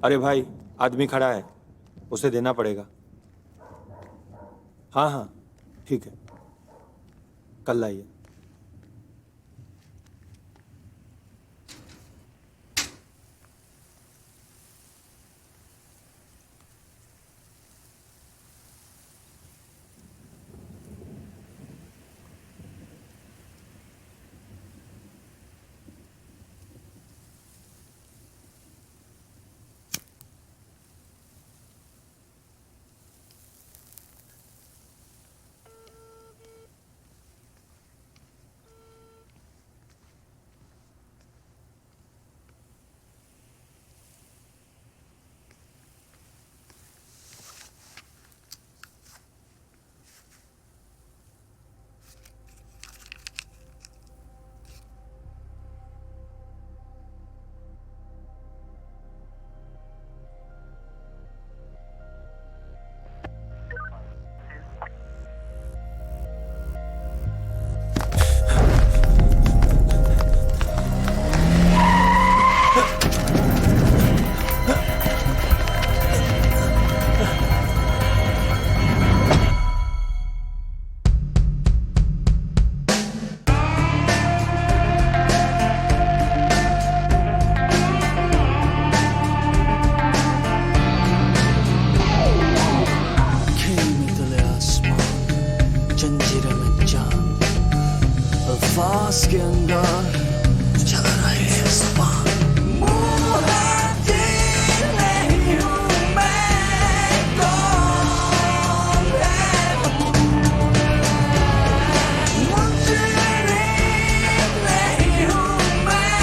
अरे भाई, आदमी खड़ा है, उसे देना पड़ेगा। हाँ हाँ ठीक है, कल लाइए। अल्फाज के अंदर चल रहे हैं ज़बान। मुहाजिर नहीं हूँ मैं, कौन है मुजरिम नहीं हूँ मैं,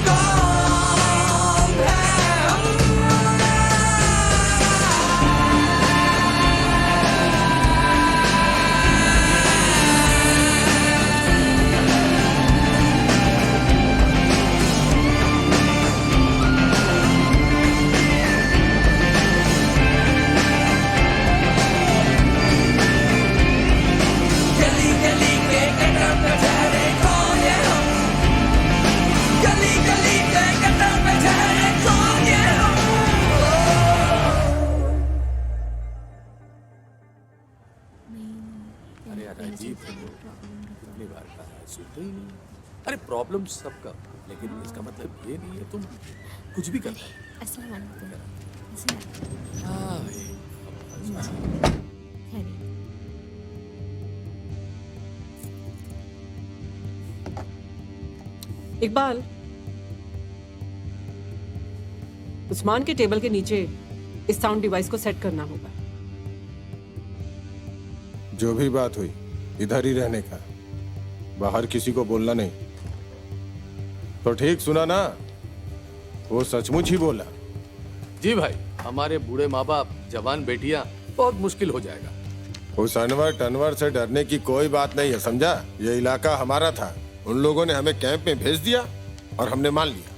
कौन गली गली के कदम पे ठहरे कौन ये हम, गली गली के कदम पे ठहरे कौन ये हम। अरे यार अजीब है, कितनी बार कहा है, सुनते ही नहीं। अरे प्रॉब्लम सबका, लेकिन इसका मतलब ये नहीं है तुम कुछ भी कर रहे हो। अस्सलाम वालेकुम। हाँ भाई, इकबाल, उस्मान के टेबल के नीचे इस साउंड डिवाइस को सेट करना होगा। जो भी बात हुई इधर ही रहने का, बाहर किसी को बोलना नहीं। तो ठीक सुना ना, वो सचमुच ही बोला। जी भाई, हमारे बूढ़े माँ बाप, जवान बेटियां, बहुत मुश्किल हो जाएगा। उस अनवर टनवर से डरने की कोई बात नहीं है, समझा? ये इलाका हमारा था, उन लोगों ने हमें कैंप में भेज दिया और हमने मान लिया,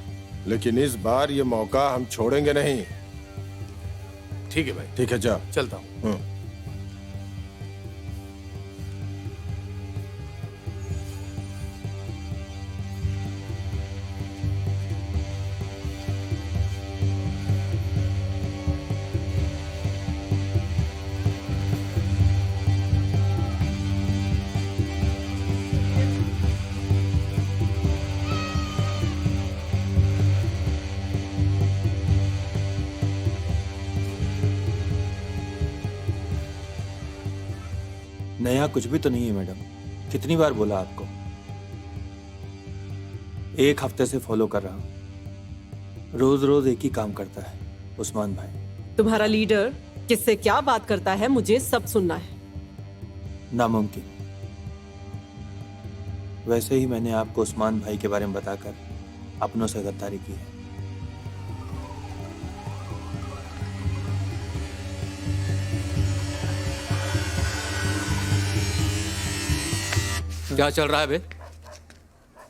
लेकिन इस बार ये मौका हम छोड़ेंगे नहीं। ठीक है भाई, ठीक है, जा। चलता हूँ। नया कुछ भी तो नहीं है मैडम, कितनी बार बोला आपको। एक हफ्ते से फॉलो कर रहा हूं, रोज रोज एक ही काम करता है उस्मान भाई। तुम्हारा लीडर किससे क्या बात करता है मुझे सब सुनना है। नामुमकिन। वैसे ही मैंने आपको उस्मान भाई के बारे में बताकर अपनों से गद्दारी की है। क्या चल रहा है बे?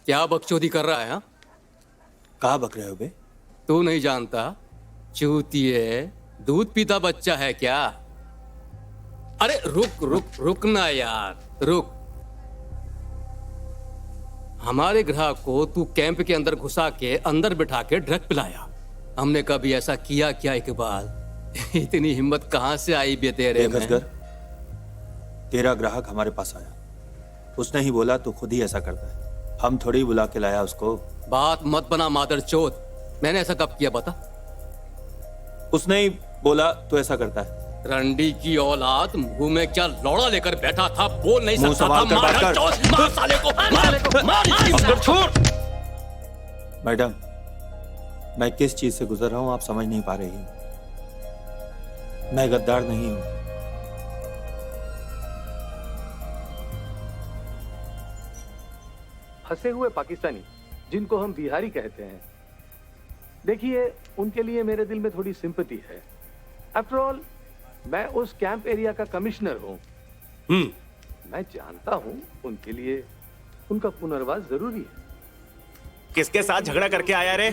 क्या बकचोदी कर रहा है? हाँ, कहाँ बक रहे हो बे? तू नहीं जानता? चूतिए, दूध पीता बच्चा है क्या? अरे रुक रुक रुक ना यार, रुक। हमारे ग्राहक को तू कैंप के अंदर घुसा के अंदर बिठा के ड्रग पिलाया, हमने कभी ऐसा किया क्या इकबाल? इतनी हिम्मत कहाँ से आई बे तेरे देख में? असगर, तेरा ग्राहक हमारे पास आया, उसने ही बोला तो खुद ही ऐसा करता है, हम थोड़ी बुला के लाया उसको। बात मत बना मादर चोद, मैंने ऐसा कब किया बता? उसने ही बोला तो ऐसा करता है। रंडी की औलाद, मुंह में क्या लौड़ा लेकर बैठा था, बोल नहीं मुंह सकता संभाल कर था। बात मादर कर। चोद, मार साले को, मार असगर छोड़। मैडम, मैं किस चीज से गुजर रहा हूं आप समझ नहीं पा रही हैं। मैं गद्दार नहीं हूं। फंसे हुए पाकिस्तानी जिनको हम बिहारी कहते हैं, देखिए उनके लिए मेरे दिल में थोड़ी सिंपैथी है। आफ्टर ऑल मैं उस कैंप एरिया का कमिश्नर हूं। मैं जानता हूं उनके लिए उनका पुनर्वास जरूरी है। किसके साथ झगड़ा करके आया रे?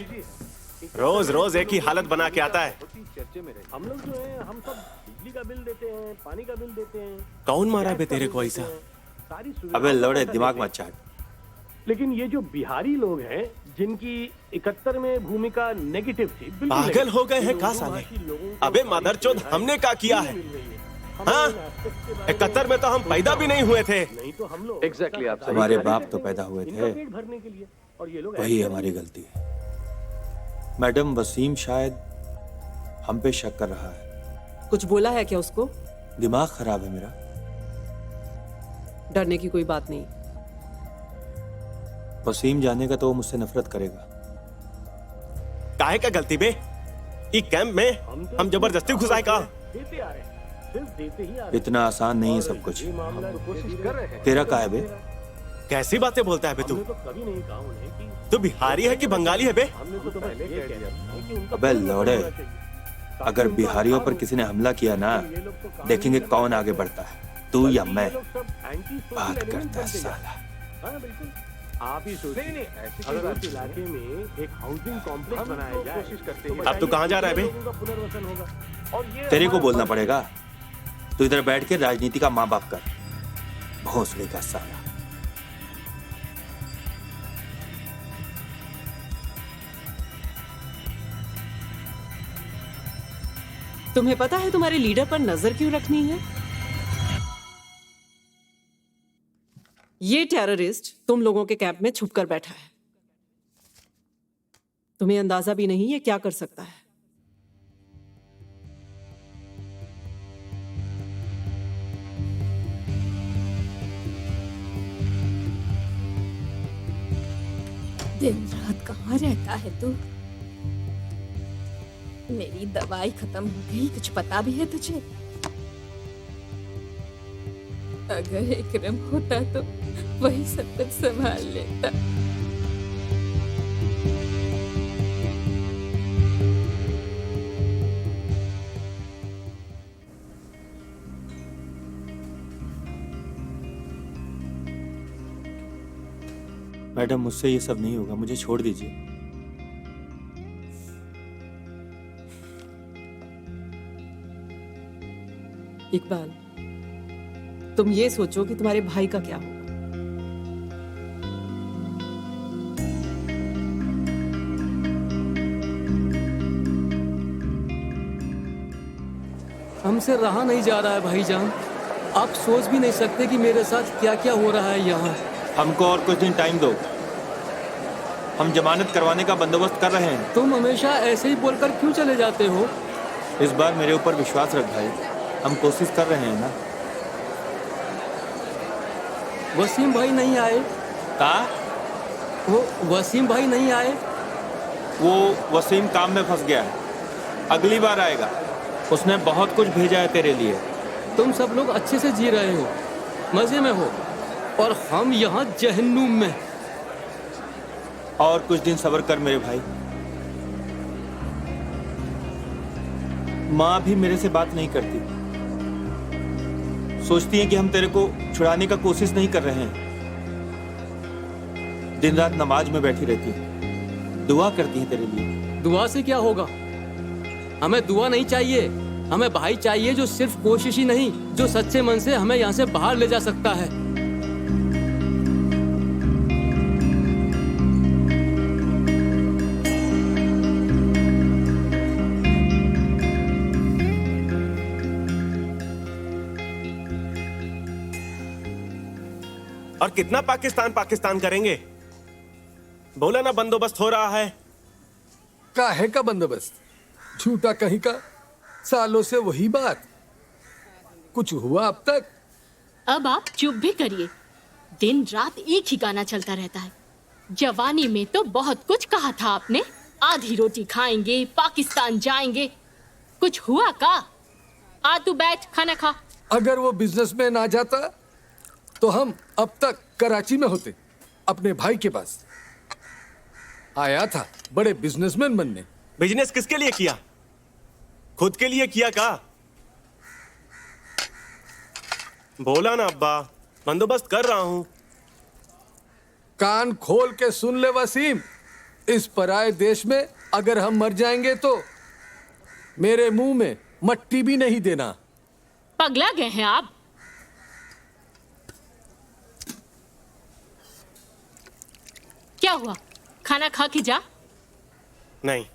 रोज रोज एक ही हालत बना के आता है। चर्चे में रहे हम लोग जो है, हम सब बिजली का बिल देते हैं, पानी का बिल देते हैं। कौन मारा बे तेरे को ऐसा? सारी सुविधा अबे लौड़े, दिमाग मत चाट। लेकिन ये जो बिहारी लोग हैं जिनकी 71 में भूमिका नेगेटिव थी, बिल्कुल पागल negative, हो गए हैं इन का लोगों साले? की लोगों को अबे मादरचोद, हमने क्या किया है? हाँ? 71 में तो हम पैदा भी नहीं हुए थे। नहीं तो हम लोग एग्जैक्टली आप सही हमारे कह रहे बाप थे। तो पैदा हुए इनका थे, पेट भरने के लिए, और ये लोग वही ऐसे हमारी गलती है। मैडम, वसीम शायद हम पे शक कर रहा है। कुछ बोला है क्या उसको? दिमाग खराब है मेरा। डरने की कोई बात नहीं। वसीम जानेगा तो वो मुझसे नफरत करेगा। काहे का गलती बे? ई कैंप में हम जबरदस्ती घुसाए का? देते आ रहे हैं, सिर्फ देते ही आ रहे इतना आसान नहीं है सब कुछ। हैं। मामला कोशिश कर रहे हैं। तेरा का है बे? कैसी बातें बोलता है बे तू? हमने तो कभी नहीं कहा उन्हें कि तू बिहारी है कि बंगाली है बे? हमने तो पहले ये कह दिया था कि उनका अबे लौड़े, होना चाहिए। अगर बिहारियों पर किसी ने हमला किया ना, देखेंगे कौन आगे बढ़ता है, तू या मैं। ये लोग सब anti-social बात element करता है बनते जा रहे साला। हैं। हाँ, बिल्कुल। आप ही सोचिए, अगर उस इलाके में एक हाउसिंग कॉम्प्लेक्स बनाया जाए, कोशिश करते हैं। अब तू कहाँ जा रहा है बे? लोगों का पुनर्वसन होगा। और ये तेरे को हमारा बोलना पड़ेगा। तू इधर बैठ के राजनीति का माँ बाप कर, भोसले का साला। तुम्हें पता है तुम्हारे लीडर पर नजर क्यों रखनी है? ये टेररिस्ट तुम लोगों के कैंप में छुपकर बैठा है। तुम्हें अंदाजा भी नहीं है क्या कर सकता है। दिन रात कहाँ रहता है तू? मेरी दवाई खत्म हो गई, कुछ पता भी है तुझे? अगर इकरम होता तो वही सब कुछ संभाल लेता। मैडम, मुझसे ये सब नहीं होगा, मुझे छोड़ दीजिए। इकबाल, तुम ये सोचो कि तुम्हारे भाई का क्या होगा। हमसे रहा नहीं जा रहा है भाईजान। आप सोच भी नहीं सकते कि मेरे साथ क्या क्या हो रहा है यहाँ। हमको और कुछ दिन टाइम दो, हम जमानत करवाने का बंदोबस्त कर रहे हैं। तुम हमेशा ऐसे ही बोलकर क्यों चले जाते हो? इस बार मेरे ऊपर विश्वास रख भाई, हम कोशिश कर रहे हैं ना। वसीम भाई नहीं आए? का वो वसीम भाई नहीं आए? वो वसीम काम में फंस गया है, अगली बार आएगा। उसने बहुत कुछ भेजा है तेरे लिए। तुम सब लोग अच्छे से जी रहे हो, मजे में हो, और हम यहाँ जहन्नुम में। और कुछ दिन सब्र कर मेरे भाई। माँ भी मेरे से बात नहीं करती, सोचती है कि हम तेरे को छुड़ाने का कोशिश नहीं कर रहे हैं। दिन रात नमाज में बैठी रहती है, दुआ करती है तेरे लिए। दुआ से क्या होगा? हमें दुआ नहीं चाहिए, हमें भाई चाहिए जो सिर्फ कोशिश ही नहीं, जो सच्चे मन से हमें यहाँ से बाहर ले जा सकता है। और कितना पाकिस्तान पाकिस्तान करेंगे? बोला ना बंदोबस्त हो रहा है। काहे का बंदोबस्त? झूठा कहीं का, सालों से वही बात। कुछ हुआ अब तक? अब आप चुप भी करिए। दिन रात एक ही गाना चलता रहता है। जवानी में तो बहुत कुछ कहा था आपने, आधी रोटी खाएंगे, पाकिस्तान जाएंगे। कुछ हुआ का? आ तू बैठ, खाना खा। अगर वो बिजनेस में ना जाता तो हम अब तक कराची में होते, अपने भाई के पास। आया था बड़े बिजनेसमैन बनने। बिजनेस किसके लिए किया? खुद के लिए किया का? बोला ना अब्बा, बंदोबस्त कर रहा हूं। कान खोल के सुन ले वसीम, इस पराये देश में अगर हम मर जाएंगे तो मेरे मुंह में मट्टी भी नहीं देना। पगला गए हैं आप? क्या हुआ? खाना खा के जा। नहीं।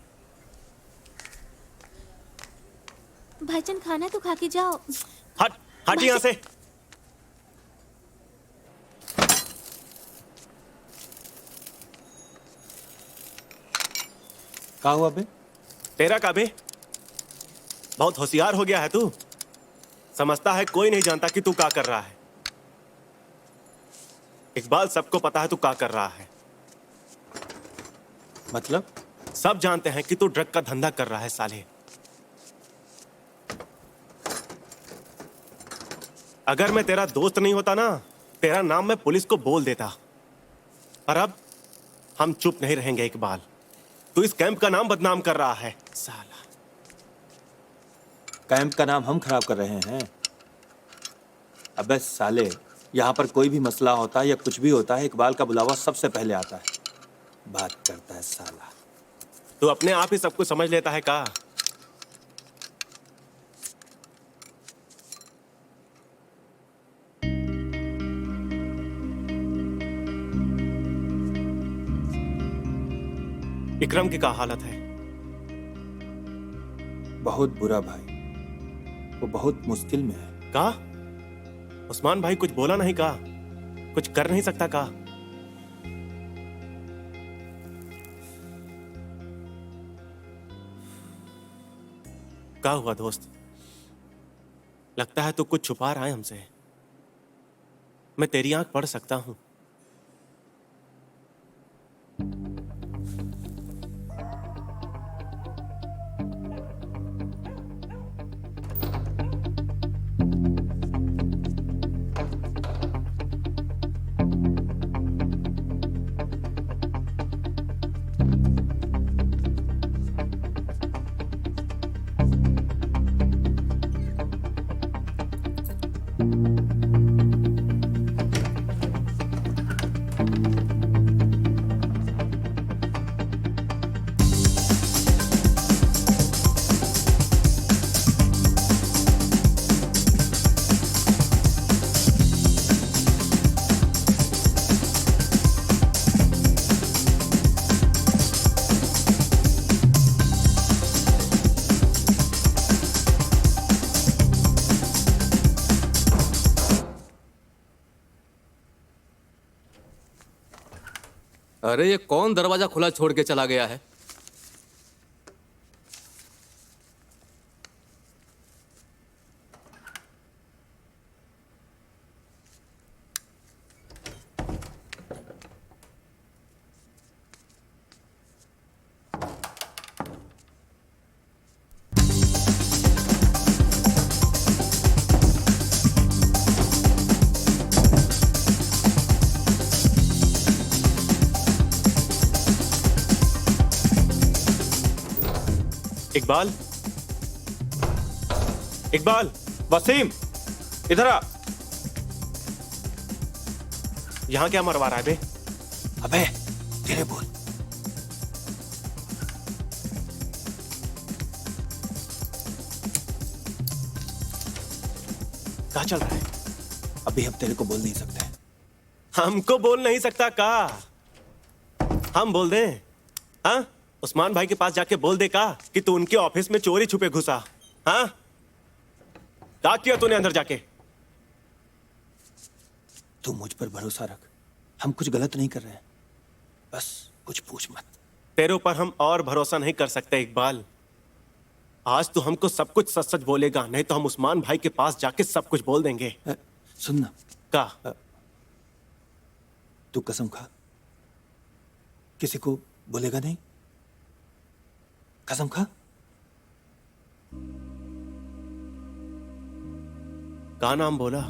भाईजान खाना तो खा के जाओ। हट हट यहां से। कहाँ हुआ बे? तेरा का बे? बहुत होशियार हो गया है तू। समझता है कोई नहीं जानता कि तू क्या कर रहा है। इकबाल, सबको पता है तू क्या कर रहा है। मतलब? सब जानते हैं कि तू ड्रग का धंधा कर रहा है साले। अगर मैं तेरा दोस्त नहीं होता ना, तेरा नाम मैं पुलिस को बोल देता। पर अब हम चुप नहीं रहेंगे इकबाल। तू इस कैंप का नाम बदनाम कर रहा है साला। कैंप का नाम हम खराब कर रहे हैं? अबे साले, यहाँ पर कोई भी मसला होता है या कुछ भी होता है, इकबाल का बुलावा सबसे पहले आता है। बात करता है साला। तू अपने आप ही सब कुछ समझ लेता है का? इकरम की क्या हालत है? बहुत बुरा भाई, वो बहुत मुश्किल में है। का? उस्मान भाई कुछ बोला नहीं का? कुछ कर नहीं सकता का? क्या हुआ दोस्त? लगता है तू कुछ छुपा रहा है हमसे। मैं तेरी आंख पढ़ सकता हूं। अरे ये कौन दरवाजा खुला छोड़ के चला गया है? इकबाल, इकबाल, वसीम, इधर आ। यहां क्या मरवा रहा है बे? अबे धीरे बोल। क्या चल रहा है? अभी हम तेरे को बोल नहीं सकते। हमको बोल नहीं सकता का? हम बोल दें? हाँ, उस्मान भाई के पास जाके बोल दे का कि तू उनके ऑफिस में चोरी छुपे घुसा। हाँ, क्या किया तूने अंदर जाके? तू मुझ पर भरोसा रख, हम कुछ गलत नहीं कर रहे हैं, बस कुछ पूछ मत। तेरे ऊपर हम और भरोसा नहीं कर सकते इकबाल। आज तू हमको सब कुछ सच सच बोलेगा, नहीं तो हम उस्मान भाई के पास जाके सब कुछ बोल देंगे। सुन ना, का तू कसम खा, किसी को बोलेगा नहीं? कसम खा। का नाम बोला?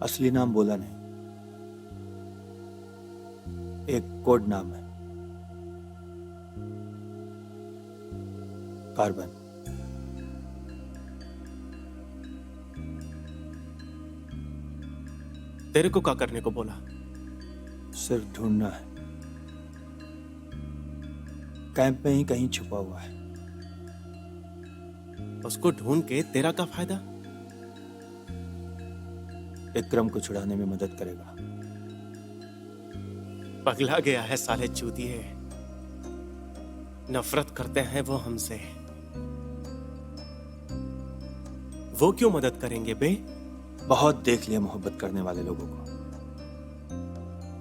असली नाम बोला नहीं, एक कोड नाम है, कार्बन। तेरे को क्या करने को बोला? सिर्फ ढूंढना है, कैंप में ही कहीं छुपा हुआ है। उसको ढूंढ के तेरा क्या फायदा? विक्रम को छुड़ाने में मदद करेगा। पगला गया है साले चूतिए, नफरत करते हैं वो हमसे। वो क्यों मदद करेंगे बे? बहुत देख लिया मोहब्बत करने वाले लोगों को।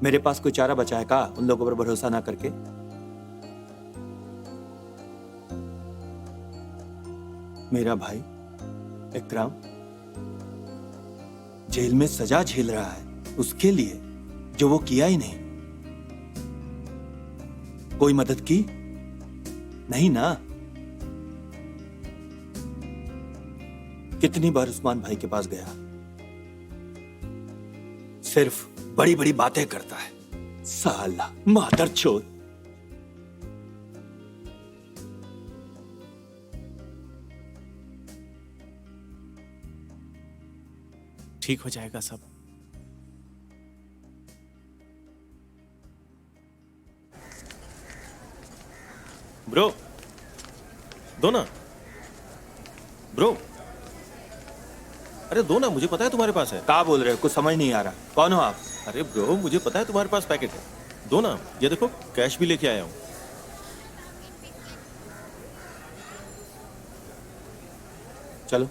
मेरे पास कोई चारा बचा है का उन लोगों पर भरोसा ना करके? मेरा भाई विक्रम जेल में सजा झेल रहा है उसके लिए जो वो किया ही नहीं। कोई मदद की नहीं ना? कितनी बार उस्मान भाई के पास गया, सिर्फ बड़ी बड़ी बातें करता है, साला मादरचोद। ठीक हो जाएगा सब। ब्रो, दो ना ब्रो। अरे दो ना, मुझे पता है तुम्हारे पास है। क्या बोल रहे हो? कुछ समझ नहीं आ रहा। कौन हो आप? अरे ब्रो, मुझे पता है तुम्हारे पास पैकेट है। दो ना, ये देखो कैश भी लेके आया हूं। चलो।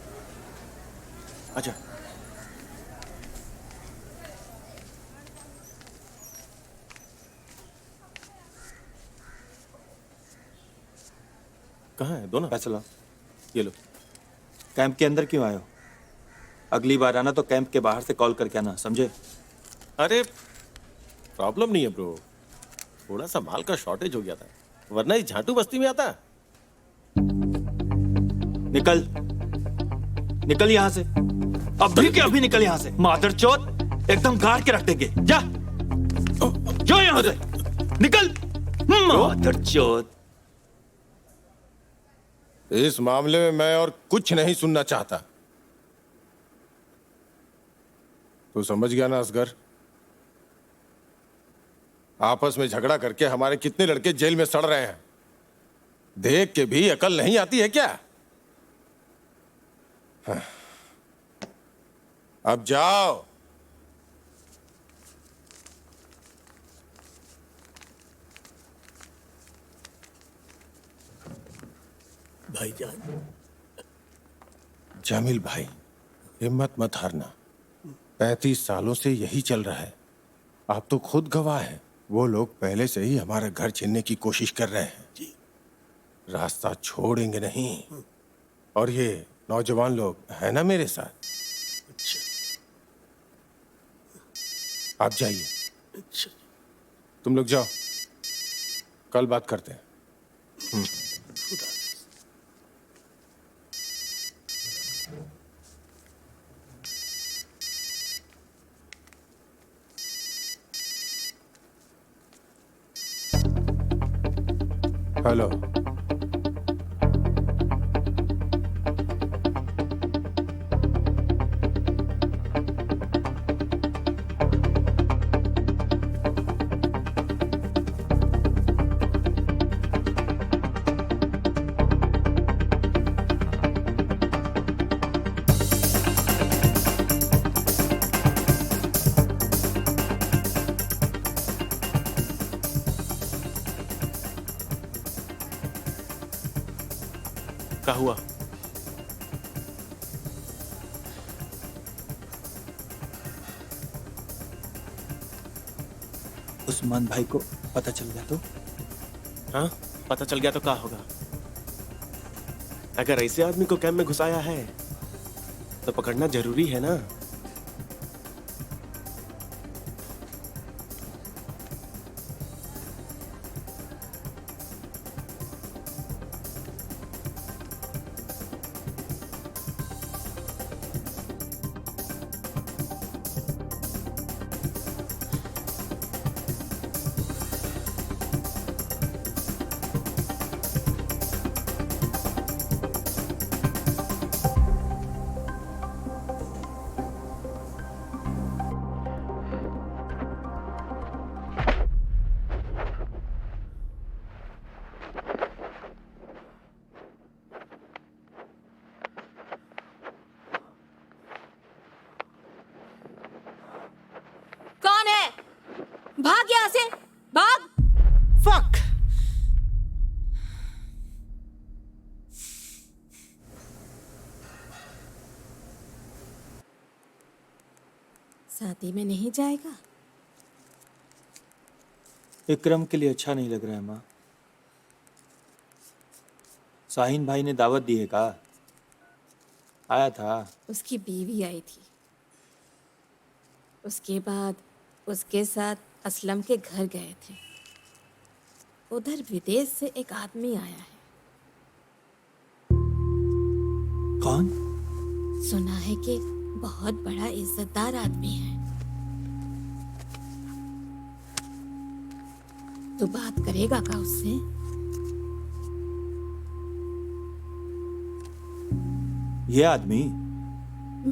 अच्छा, कहाँ है? दो ना। पैसा लाओ। ये लो। कैंप के अंदर क्यों आए हो? अगली बार आना तो कैंप के बाहर से कॉल करके आना, समझे? अरे प्रॉब्लम नहीं है ब्रो, थोड़ा सा माल का शॉर्टेज हो गया था, वरना इस झाटू बस्ती में आता। निकल निकल यहां से, अभी के अभी निकल यहां से। मादरचोद, एकदम गाड़ के रख देंगे। जा जो यहां से निकल, मादरचोद। इस मामले में मैं और कुछ नहीं सुनना चाहता। तू समझ गया ना असगर? आपस में झगड़ा करके हमारे कितने लड़के जेल में सड़ रहे हैं, देख के भी अकल नहीं आती है क्या? हाँ। अब जाओ। भाईजान। जामिल भाई, हिम्मत मत हारना। 35 सालों से यही चल रहा है। आप तो खुद गवाह हैं। वो लोग पहले से ही हमारा घर छीनने की कोशिश कर रहे हैं। जी। रास्ता छोड़ेंगे नहीं। और ये नौजवान लोग है ना मेरे साथ। अच्छा। आप जाइए। अच्छा। तुम लोग जाओ, कल बात करते हैं। हेलो। क्या हुआ? उस्मान भाई को पता चल गया तो? हाँ, पता चल गया तो क्या होगा? अगर ऐसे आदमी को कैंप में घुसाया है तो पकड़ना जरूरी है ना। कौन है? भाग यहाँ से, भाग। फक! शादी में नहीं जाएगा? विक्रम के लिए अच्छा नहीं लग रहा है माँ। शाहीन भाई ने दावत दी है का? आया था। उसकी बीवी आई थी, उसके बाद उसके साथ असलम के घर गए थे। उधर विदेश से एक आदमी आया है। कौन? सुना है कि बहुत बड़ा इज्जतदार आदमी है। तू बात करेगा का उससे? ये आदमी?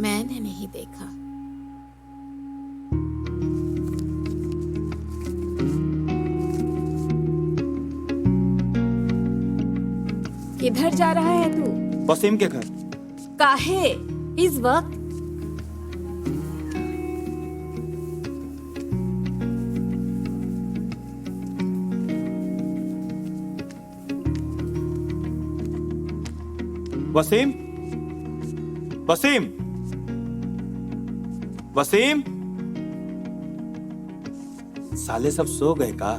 मैंने नहीं देखा। किधर जा रहा है तू? वसीम के घर। काहे इस वक्त? वसीम? वसीम? वसीम? साले सब सो गए का?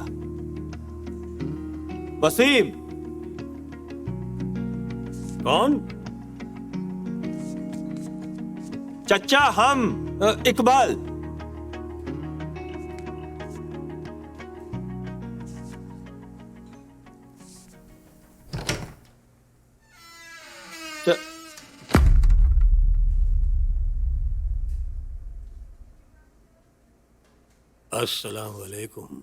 वसीम? कौन? चचा हम इकबाल। अस्सलाम वालेकुम।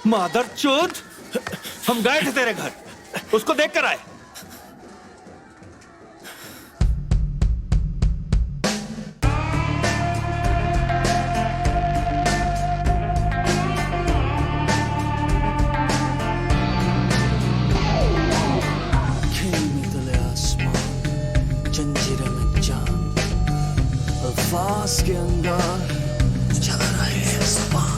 मादरचोद! हम गए थे तेरे घर, उसको देख कर आए। अल्फाज के अंदर चल रहे हैं ज़बान।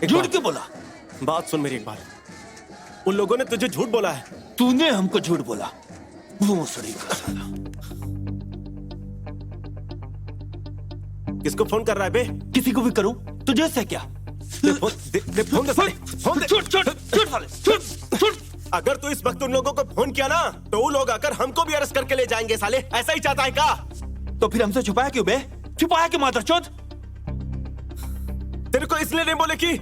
झूठ क्यों बोला? बात सुन मेरी एक बार। उन लोगों ने तुझे झूठ बोला है। तूने हमको झूठ बोला। भोसड़ी का साला। किसको फोन कर रहा है बे? किसी को भी करूं तुझे से क्या? दे फोन दे साले, फोन दे। छूट छूट छूट साले, छूट छूट। अगर तू इस वक्त उन लोगों को फोन किया ना तो वो लोग आकर हमको भी अरेस्ट करके ले जाएंगे साले। ऐसा ही चाहता है क्या? तो फिर हमसे छुपाया क्यों बे? छुपाया क्यों मादरचोद? तेरे को इसलिए नहीं बोले कि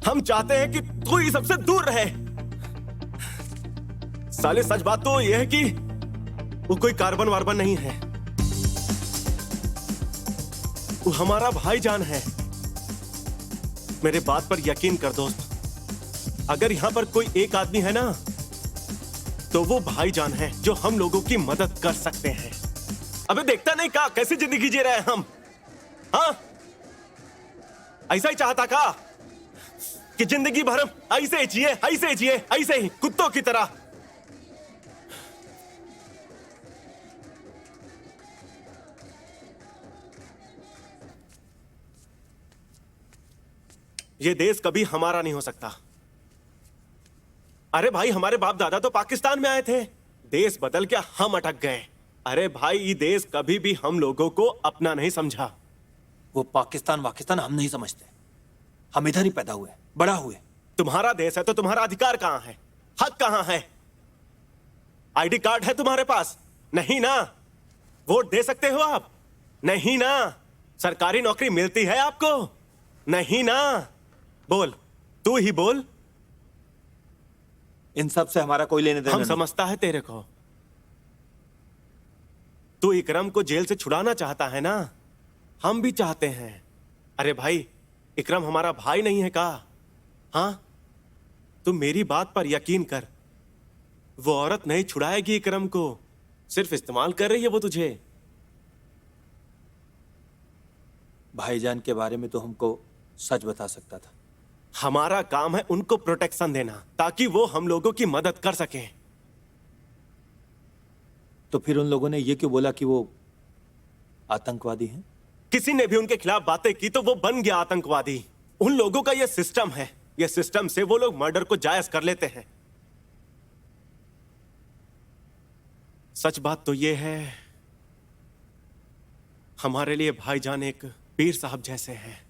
हम चाहते हैं कि तू ही सबसे दूर रहे। साले सच बात तो यह है कि वो कोई कार्बन वार्बन नहीं है, वो हमारा भाईजान है। मेरे बात पर यकीन कर दोस्त, अगर यहां पर कोई एक आदमी है ना तो वो भाईजान है जो हम लोगों की मदद कर सकते हैं। अबे देखता नहीं का कैसी जिंदगी जी रहे हैं हम? हाँ, ऐसा ही चाहता का कि जिंदगी भर हम ऐसे ही जिए, ऐसे ही जिए, ऐसे ही कुत्तों की तरह। ये देश कभी हमारा नहीं हो सकता। अरे भाई, हमारे बाप दादा तो पाकिस्तान में आए थे, देश बदल के हम अटक गए। अरे भाई, ये देश कभी भी हम लोगों को अपना नहीं समझा। वो पाकिस्तान वाकिस्तान हम नहीं समझते, हम इधर ही पैदा हुए, बड़ा हुए। तुम्हारा देश है तो तुम्हारा अधिकार कहां है? हक कहां है? आईडी कार्ड है तुम्हारे पास? नहीं ना। वोट दे सकते हो आप? नहीं ना। सरकारी नौकरी मिलती है आपको? नहीं ना। बोल, तू ही बोल। इन सब से हमारा कोई लेने देने हम नहीं। समझता है तेरे को। तू इकरम को जेल से छुड़ाना चाहता है ना? हम भी चाहते हैं। अरे भाई, इकरम हमारा भाई नहीं है का? हाँ, तू मेरी बात पर यकीन कर। वो औरत नहीं छुड़ाएगी इकरम को, सिर्फ इस्तेमाल कर रही है वो तुझे। भाईजान के बारे में तो हमको सच बता सकता था। हमारा काम है उनको प्रोटेक्शन देना ताकि वो हम लोगों की मदद कर सकें। तो फिर उन लोगों ने ये क्यों बोला कि वो आतंकवादी हैं? किसी ने भी उनके खिलाफ बातें की तो वो बन गया आतंकवादी। उन लोगों का ये सिस्टम है, ये सिस्टम से वो लोग मर्डर को जायज कर लेते हैं। सच बात तो ये है, हमारे लिए भाईजान एक पीर साहब जैसे हैं।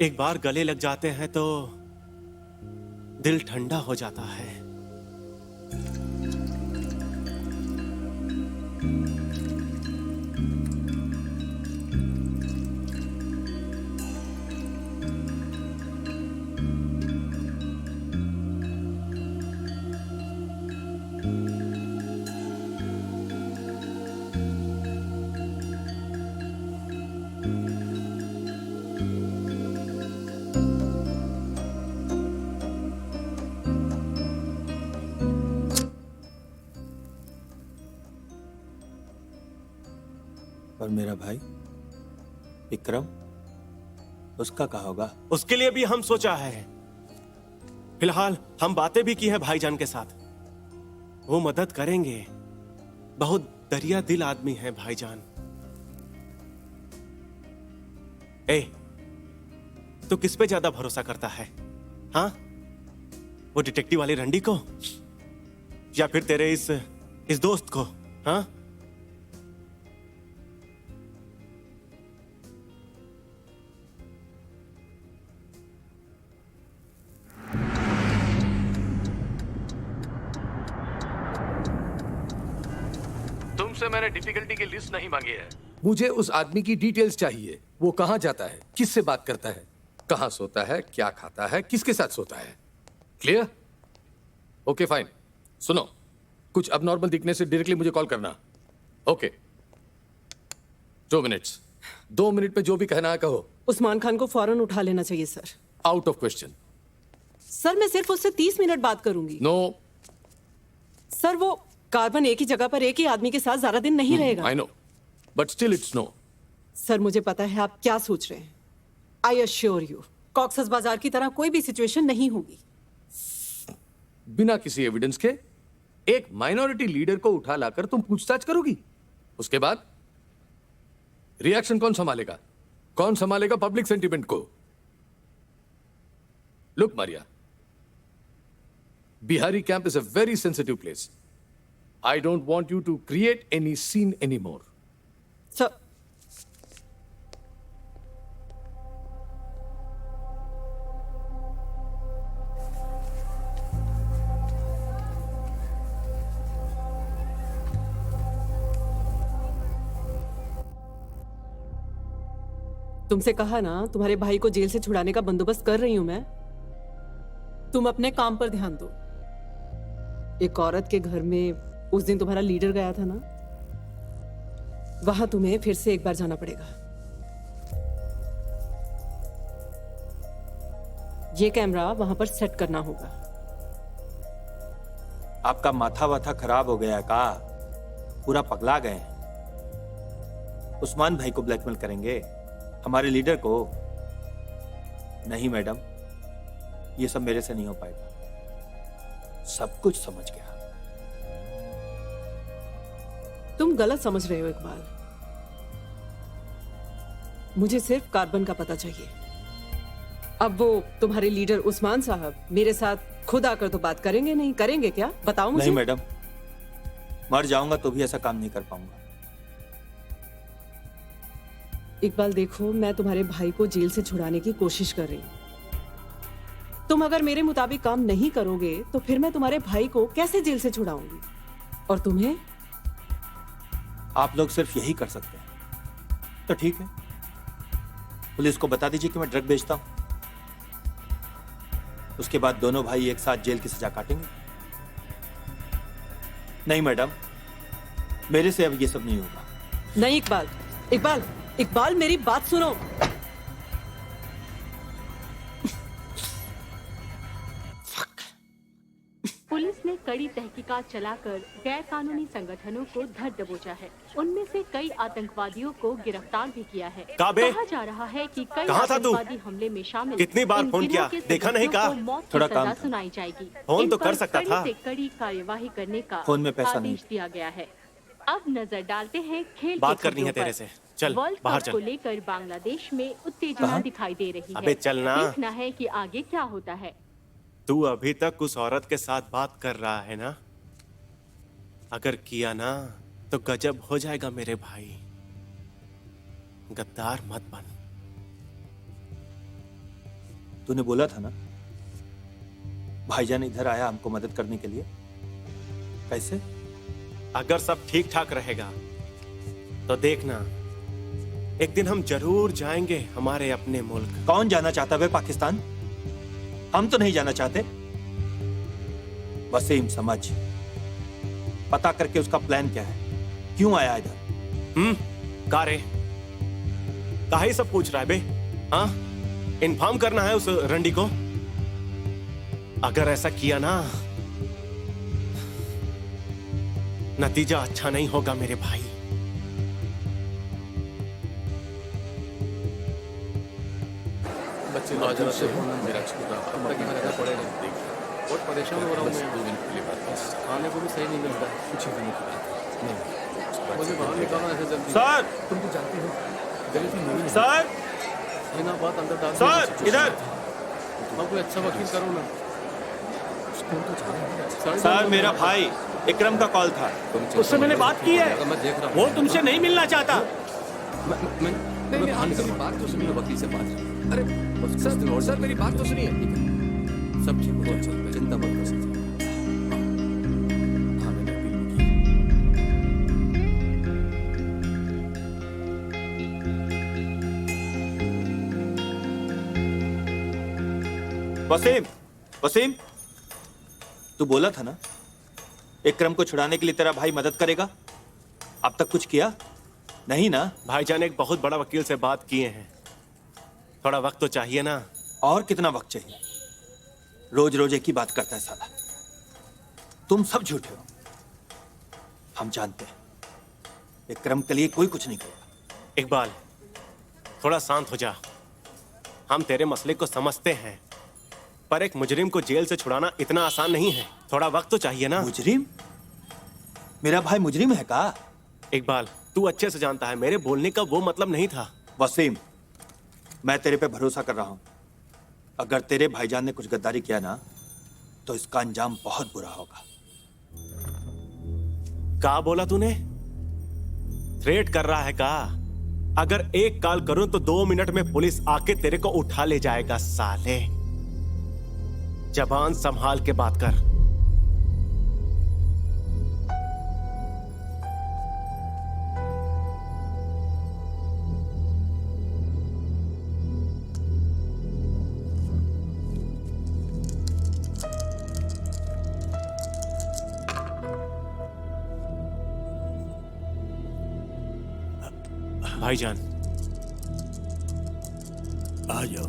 एक बार गले लग जाते हैं तो दिल ठंडा हो जाता है। और मेरा भाई विक्रम, उसका क्या होगा? उसके लिए भी हम सोचा है। फिलहाल हम बातें भी की है भाईजान के साथ, वो मदद करेंगे। बहुत दरिया दिल आदमी है भाईजान। ए, तू किस पे ज्यादा भरोसा करता है? हाँ, वो डिटेक्टिव वाली रंडी को या फिर तेरे इस दोस्त को? हाँ, तुमसे मैंने डिफिकल्टी की लिस्ट नहीं मांगी है। मुझे उस आदमी की डिटेल्स चाहिए। वो कहां जाता है, किससे बात करता है, कहां सोता है, क्या खाता है, किसके साथ सोता है। क्लियर? Okay fine. सुनो, कुछ अबनॉर्मल दिखने से डायरेक्टली मुझे कॉल करना। Okay, 2 minutes. 2 मिनट में जो भी कहना है कहो। उस्मान खान को फौरन उठा लेना चाहिए sir. Out of question. Sir मैं सिर्फ उससे 30 मिनट बात करूंगी। नो। सर वो कार्बन एक ही जगह पर एक ही आदमी के साथ ज्यादा दिन नहीं रहेगा। I know, but still it's no. Sir मुझे पता है आप क्या सोच रहे हैं। आई अश्योर यू, कॉक्सस बाजार की तरह कोई भी सिचुएशन नहीं होगी। बिना किसी एविडेंस के एक माइनॉरिटी लीडर को उठा लाकर तुम पूछताछ करोगी, उसके बाद रिएक्शन कौन संभालेगा? कौन संभालेगा पब्लिक सेंटिमेंट को? Look Maria, Bihari camp is a very sensitive place. I don't want you to create any scene any more. Sir, तुमसे कहा ना, तुम्हारे भाई को जेल से छुड़ाने का बंदोबस्त कर रही हूं मैं. तुम अपने काम पर ध्यान दो. एक औरत के घर में उस दिन तुम्हारा लीडर गया था ना, वहां तुम्हें फिर से एक बार जाना पड़ेगा. ये कैमरा वहां पर सेट करना होगा. आपका माथा वाथा खराब हो गया है का? पूरा पगला गए हैं. उस्मान भाई को ब्लैकमेल करेंगे, हमारे लीडर को? नहीं मैडम, ये सब मेरे से नहीं हो पाएगा. सब कुछ समझ गया. तुम गलत समझ रहे हो इकबाल. मुझे सिर्फ कार्बन का पता चाहिए. अब वो तुम्हारे लीडर उस्मान साहब मेरे साथ खुद आकर तो बात करेंगे नहीं? करेंगे क्या? बताओ मुझे. नहीं मैडम, मर जाऊंगा तो भी ऐसा काम नहीं कर पाऊंगा. इकबाल देखो, मैं तुम्हारे भाई को जेल से छुड़ाने की कोशिश कर रही हूं. तुम अगर मेरे मुताबिक काम नहीं करोगे तो फिर मैं तुम्हारे भाई को कैसे जेल से छुड़ाऊंगी? और तुम्हें? आप लोग सिर्फ यही कर सकते हैं. तो ठीक है, पुलिस को बता दीजिए कि मैं ड्रग बेचता हूं. उसके बाद दोनों भाई एक साथ जेल की सजा काटेंगे. नहीं मैडम, मेरे से अब ये सब नहीं होगा. नहीं इकबाल, इकबाल, इकबाल मेरी बात सुनो. पुलिस ने कड़ी तहकीकात चलाकर गैर कानूनी संगठनों को धर दबोचा है. उनमें से कई आतंकवादियों को गिरफ्तार भी किया है. काबे? कहा जा रहा है कि कई कहाँ था तू? आतंकवादी हमले में शामिल कितनी बार इन फोन गिरोह किया? के देखा नहीं सदस्यों का? को मौत की थोड़ा सजा काम था. सुनाई जाएगी. फोन इन तो पर कर सकता कड़ी था. से कड़ी कार्यवाही करने का फोन में पैसा आदेश नहीं. दिया गया है. अब नजर डालते हैं खेल बात की करनी है खबरों तेरे पर. से. चल वर्ल्ड बाहर कप को चल. लेकर बांग्लादेश में उत्तेजना कहाँ? दिखाई दे रही है. अबे चल ना. देखना है कि आगे क्या होता है. तू अभी तक उस औरत के साथ बात कर रहा है ना? अगर किया ना तो गजब हो जाएगा मेरे भाई. गद्दार मत बन. तूने बोला था ना भाईजान इधर आया हमको मदद करने के लिए. कैसे? अगर सब ठीक ठाक रहेगा तो देखना, एक दिन हम जरूर जाएंगे हमारे अपने मुल्क. कौन जाना चाहता है पाकिस्तान? हम तो नहीं जाना चाहते. वसीम समझ, पता करके उसका प्लान क्या है, क्यों आया इधर. कारे काहे सब पूछ रहा है बे? हाँ, इन्फॉर्म करना है उस रंडी को. अगर ऐसा किया ना, नतीजा अच्छा नहीं होगा मेरे भाई. बच्चे आज रात से मेरा छोटा अब तक यहाँ रहना पड़ेगा. बहुत परेशान हो रहा हूँ मैं. 2 दिन के लिए बात. खाने को भी सही नहीं मिलता. कुछ ही दिनों की बात नहीं. मुझे बाहर निकालना ऐसे जल्दी. सर, तुम तो जानते हो गरीब ही नहीं है. सर, ये ना बात अंदर डाल. सर, इधर. मैं कोई अच्छा वकील करूँ ना. सर, मेरा भाई इकरम का कॉल था. उससे मैंने बात की है. मैं देख रहा हूँ. वो तुमसे नहीं मिलना चाहता. नहीं, आप बात तो सुनिए. वकील से बात. अरे सर, मेरी बात तो सुनिए. सब ठीक हो जाएगा, चिंता मत कर. हाँ, मैंने अपील की. वसीम, वसीम, तू बोला था ना इकरम को छुड़ाने के लिए तेरा भाई मदद करेगा. अब तक कुछ किया नहीं ना? भाईजान एक बहुत बड़ा वकील से बात किए हैं. थोड़ा वक्त तो चाहिए ना. और कितना वक्त चाहिए? रोज रोज एक ही बात करता है साला. तुम सब झूठे हो. हम जानते हैं इकरम के लिए कोई कुछ नहीं करेगा. इकबाल, थोड़ा शांत हो जा. हम तेरे मसले को समझते हैं, पर एक मुजरिम को जेल से छुड़ाना इतना आसान नहीं है. थोड़ा वक्त तो चाहिए ना. मुजरिम? मेरा भाई मुजरिम है का? इकबाल, तू अच्छे से जानता है मेरे बोलने का वो मतलब नहीं था. वसीम, मैं तेरे पे भरोसा कर रहा हूं। अगर तेरे भाईजान ने कुछ गद्दारी किया ना तो इसका अंजाम बहुत बुरा होगा। का बोला तूने? थ्रेट कर रहा है का? अगर एक कॉल करूं तो 2 मिनट में पुलिस आके तेरे को उठा ले जाएगा साले। जबान संभाल के बात कर। भाईजान आ जाओ।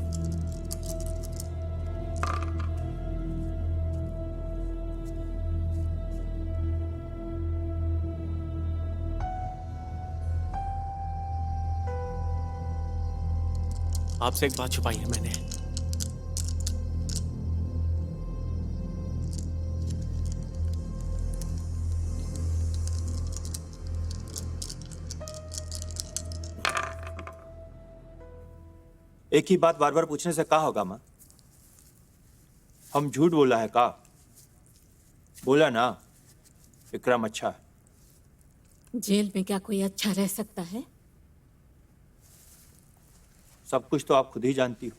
आपसे एक बात छुपाई है मैंने। एक ही बात बार बार पूछने से क्या होगा माँ? हम झूठ बोला है का? बोला ना विक्रम अच्छा है। जेल में क्या कोई अच्छा रह सकता है? सब कुछ तो आप खुद ही जानती हो,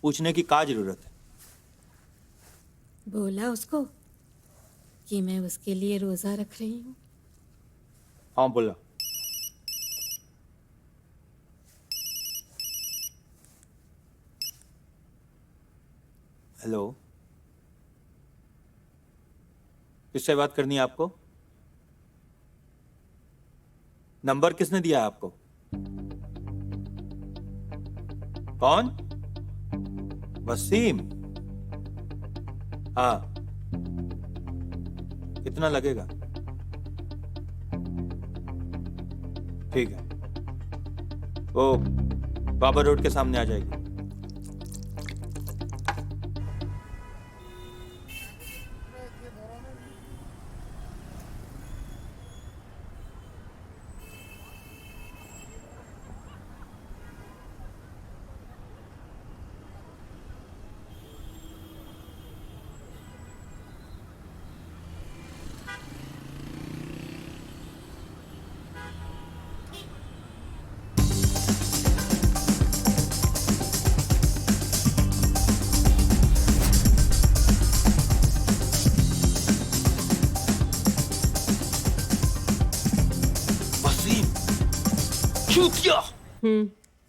पूछने की क्या जरूरत है? बोला उसको कि मैं उसके लिए रोजा रख रही हूँ। हाँ बोला। हेलो, किससे बात करनी है आपको? नंबर किसने दिया है आपको? कौन? वसीम? हाँ, कितना लगेगा? ठीक है, वो बाबा रोड के सामने आ जाएगी।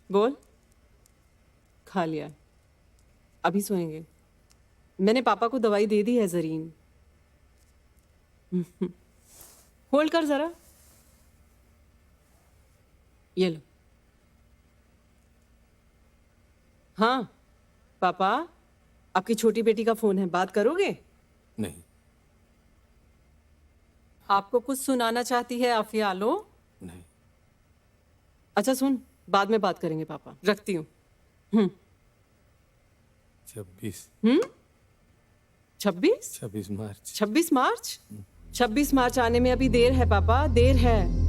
बोल। खा लिया, अभी सोएंगे। मैंने पापा को दवाई दे दी है जरीन। होल्ड कर जरा, ये लो। हाँ पापा, आपकी छोटी बेटी का फोन है, बात करोगे? नहीं। आपको कुछ सुनाना चाहती है आफिया लो? नहीं। अच्छा सुन, बाद में बात करेंगे पापा, रखती हूँ। 26 मार्च। 26 मार्च? 26 मार्च आने में अभी देर है पापा, देर है।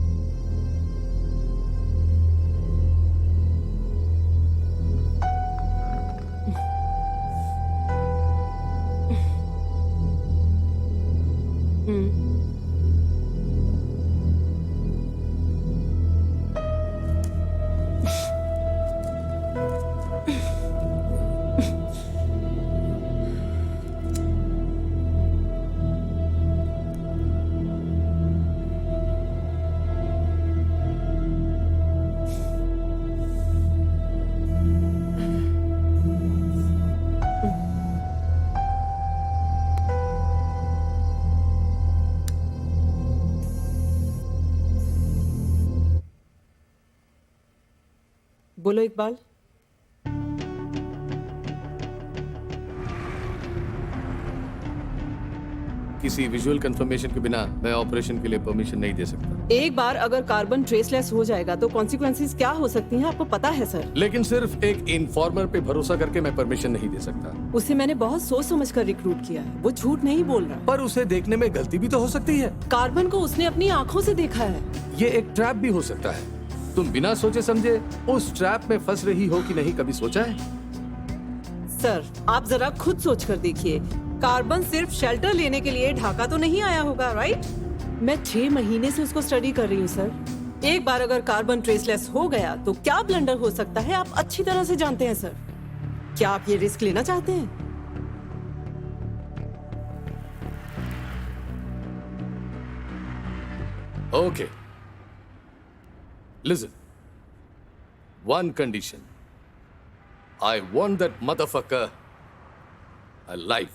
बोलो इकबाल। किसी विजुअल कंफर्मेशन के बिना मैं ऑपरेशन के लिए परमिशन नहीं दे सकता। एक बार अगर कार्बन ट्रेसलेस हो जाएगा तो कॉन्सिक्वेंसेस क्या हो सकती हैं आपको पता है सर। लेकिन सिर्फ एक इन्फॉर्मर पे भरोसा करके मैं परमिशन नहीं दे सकता। उसे मैंने बहुत सोच समझ कर रिक्रूट किया है, वो झूठ नहीं बोल रहा। पर उसे देखने में गलती भी तो हो सकती है। कार्बन को उसने अपनी आंखों से देखा है। ये एक ट्रैप भी हो सकता है। तुम बिना सोचे समझे उस ट्रैप में फंस रही हो कि नहीं, कभी सोचा है? सर, आप जरा खुद सोच कर देखिए, कार्बन सिर्फ शेल्टर लेने के लिए ढाका तो नहीं आया होगा, राइट? मैं 6 महीने से उसको स्टडी कर रही हूँ सर। एक बार अगर कार्बन ट्रेसलेस हो गया तो क्या ब्लंडर हो सकता है, आप अच्छी तरह से जानते हैं सर। क्या आप ये रिस्क लेना चाहते हैं? Okay. Listen. One condition. I want that motherfucker alive.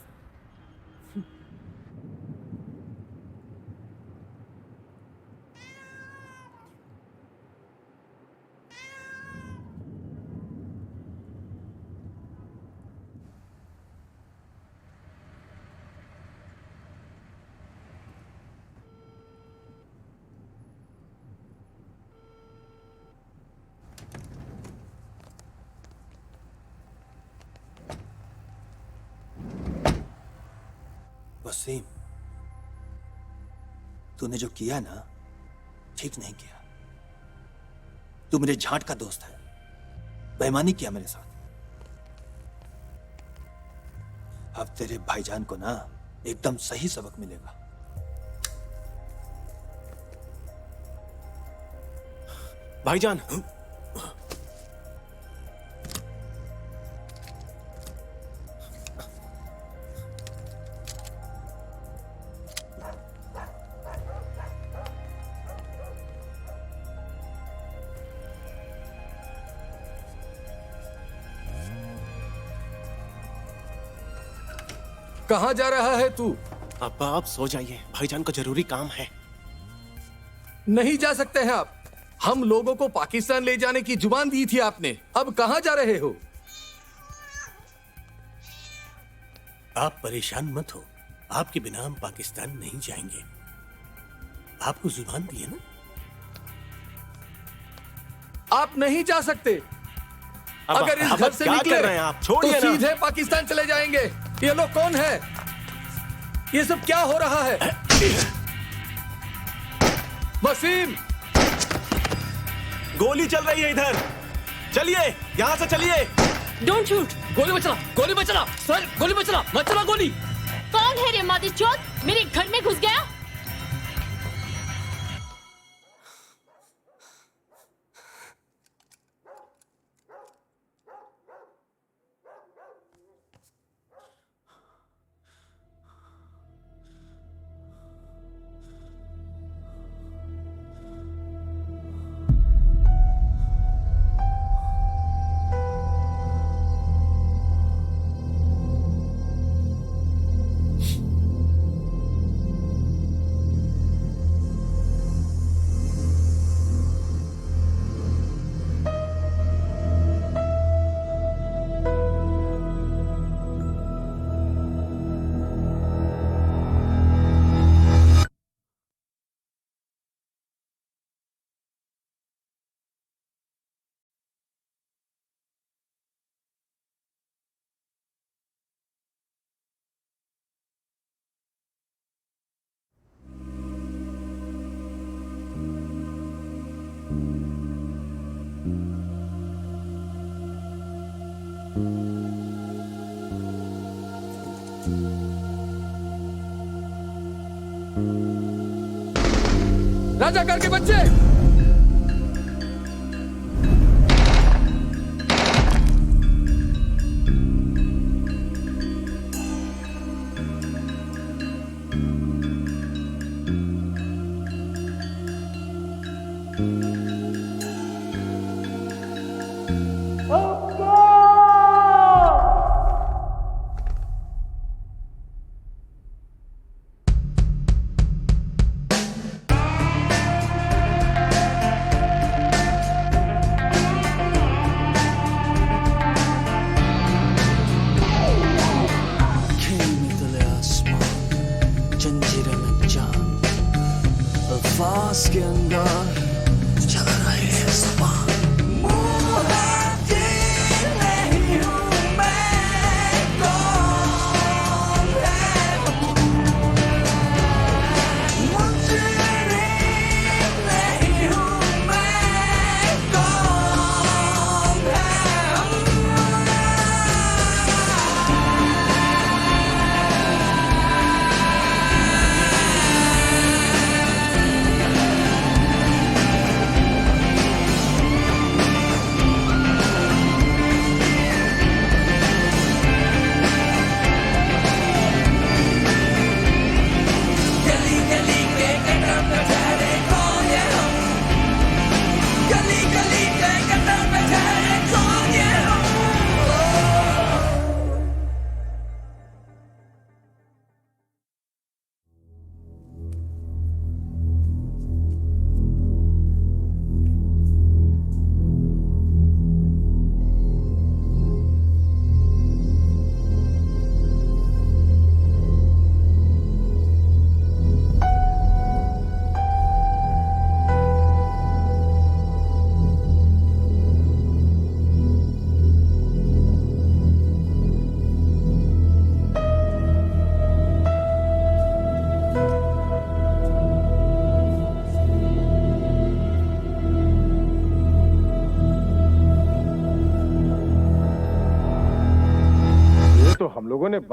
Wasim, तूने जो किया ना, ठीक नहीं किया। तू मेरे झांट का दोस्त है, बेईमानी किया मेरे साथ। अब तेरे भाईजान को ना एकदम सही सबक मिलेगा। भाईजान, कहां जा रहा है तू? अब्बा आप सो जाइए, भाईजान को जरूरी काम है। नहीं जा सकते हैं आप। हम लोगों को पाकिस्तान ले जाने की जुबान दी थी आपने, अब कहां जा रहे हो? आप परेशान मत हो, आपके बिना हम पाकिस्तान नहीं जाएंगे। आपको जुबान दी है ना। आप नहीं जा सकते। अगर इस अब घर से क्या निकले कर रहे हैं आप? तो छोड़िए ना। सीधे पाकिस्तान चले जाएंगे। ये लोग कौन है? ये सब क्या हो रहा है? वसीम, गोली चल रही है इधर, चलिए यहाँ से चलिए। Don't shoot. गोली बचना, गोली बचना, सर गोली बचना, मत चला गोली। कौन है रे मादी चोद, मेरे घर में घुस गया? राजा करके बच्चे, के अंदर चल रहे हैं सपा। नहीं हूँ मैं, कौन है मुझे नहीं हूँ मैं,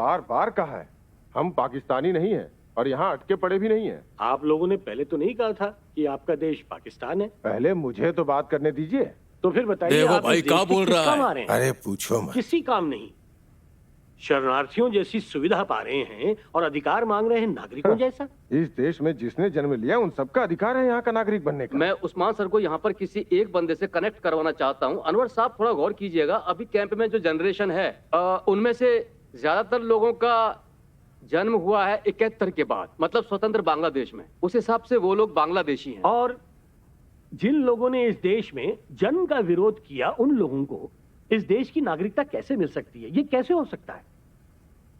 बार बार कहा है, हम पाकिस्तानी नहीं हैं और यहाँ अटके पड़े भी नहीं हैं। आप लोगों ने पहले तो नहीं कहा था कि आपका देश पाकिस्तान है। पहले मुझे तो बात करने दीजिए। तो फिर बताइए देखो आप भाई, इस देश क्या के बोल किस रहा काम है? आ रहे हैं? अरे पूछो मत। किसी काम नहीं। शरणार्थियों जैसी सुविधा पा रहे हैं और अधिकार मांग रहे हैं नागरिकों जैसा। इस देश में जिसने जन्म लिया उन सबका अधिकार है यहाँ का नागरिक बनने का। मैं उस्मान सर को यहाँ पर किसी एक बंदे से कनेक्ट करवाना चाहता हूँ। अनवर साहब, थोड़ा गौर कीजिएगा। अभी कैंप में जो जनरेशन है उनमें से ज्यादातर लोगों का जन्म हुआ है 71 के बाद, मतलब स्वतंत्र बांग्लादेश में। उस हिसाब से वो लोग बांग्लादेशी हैं। और जिन लोगों ने इस देश में जन्म का विरोध किया, उन लोगों को इस देश की नागरिकता कैसे मिल सकती है? ये कैसे हो सकता है?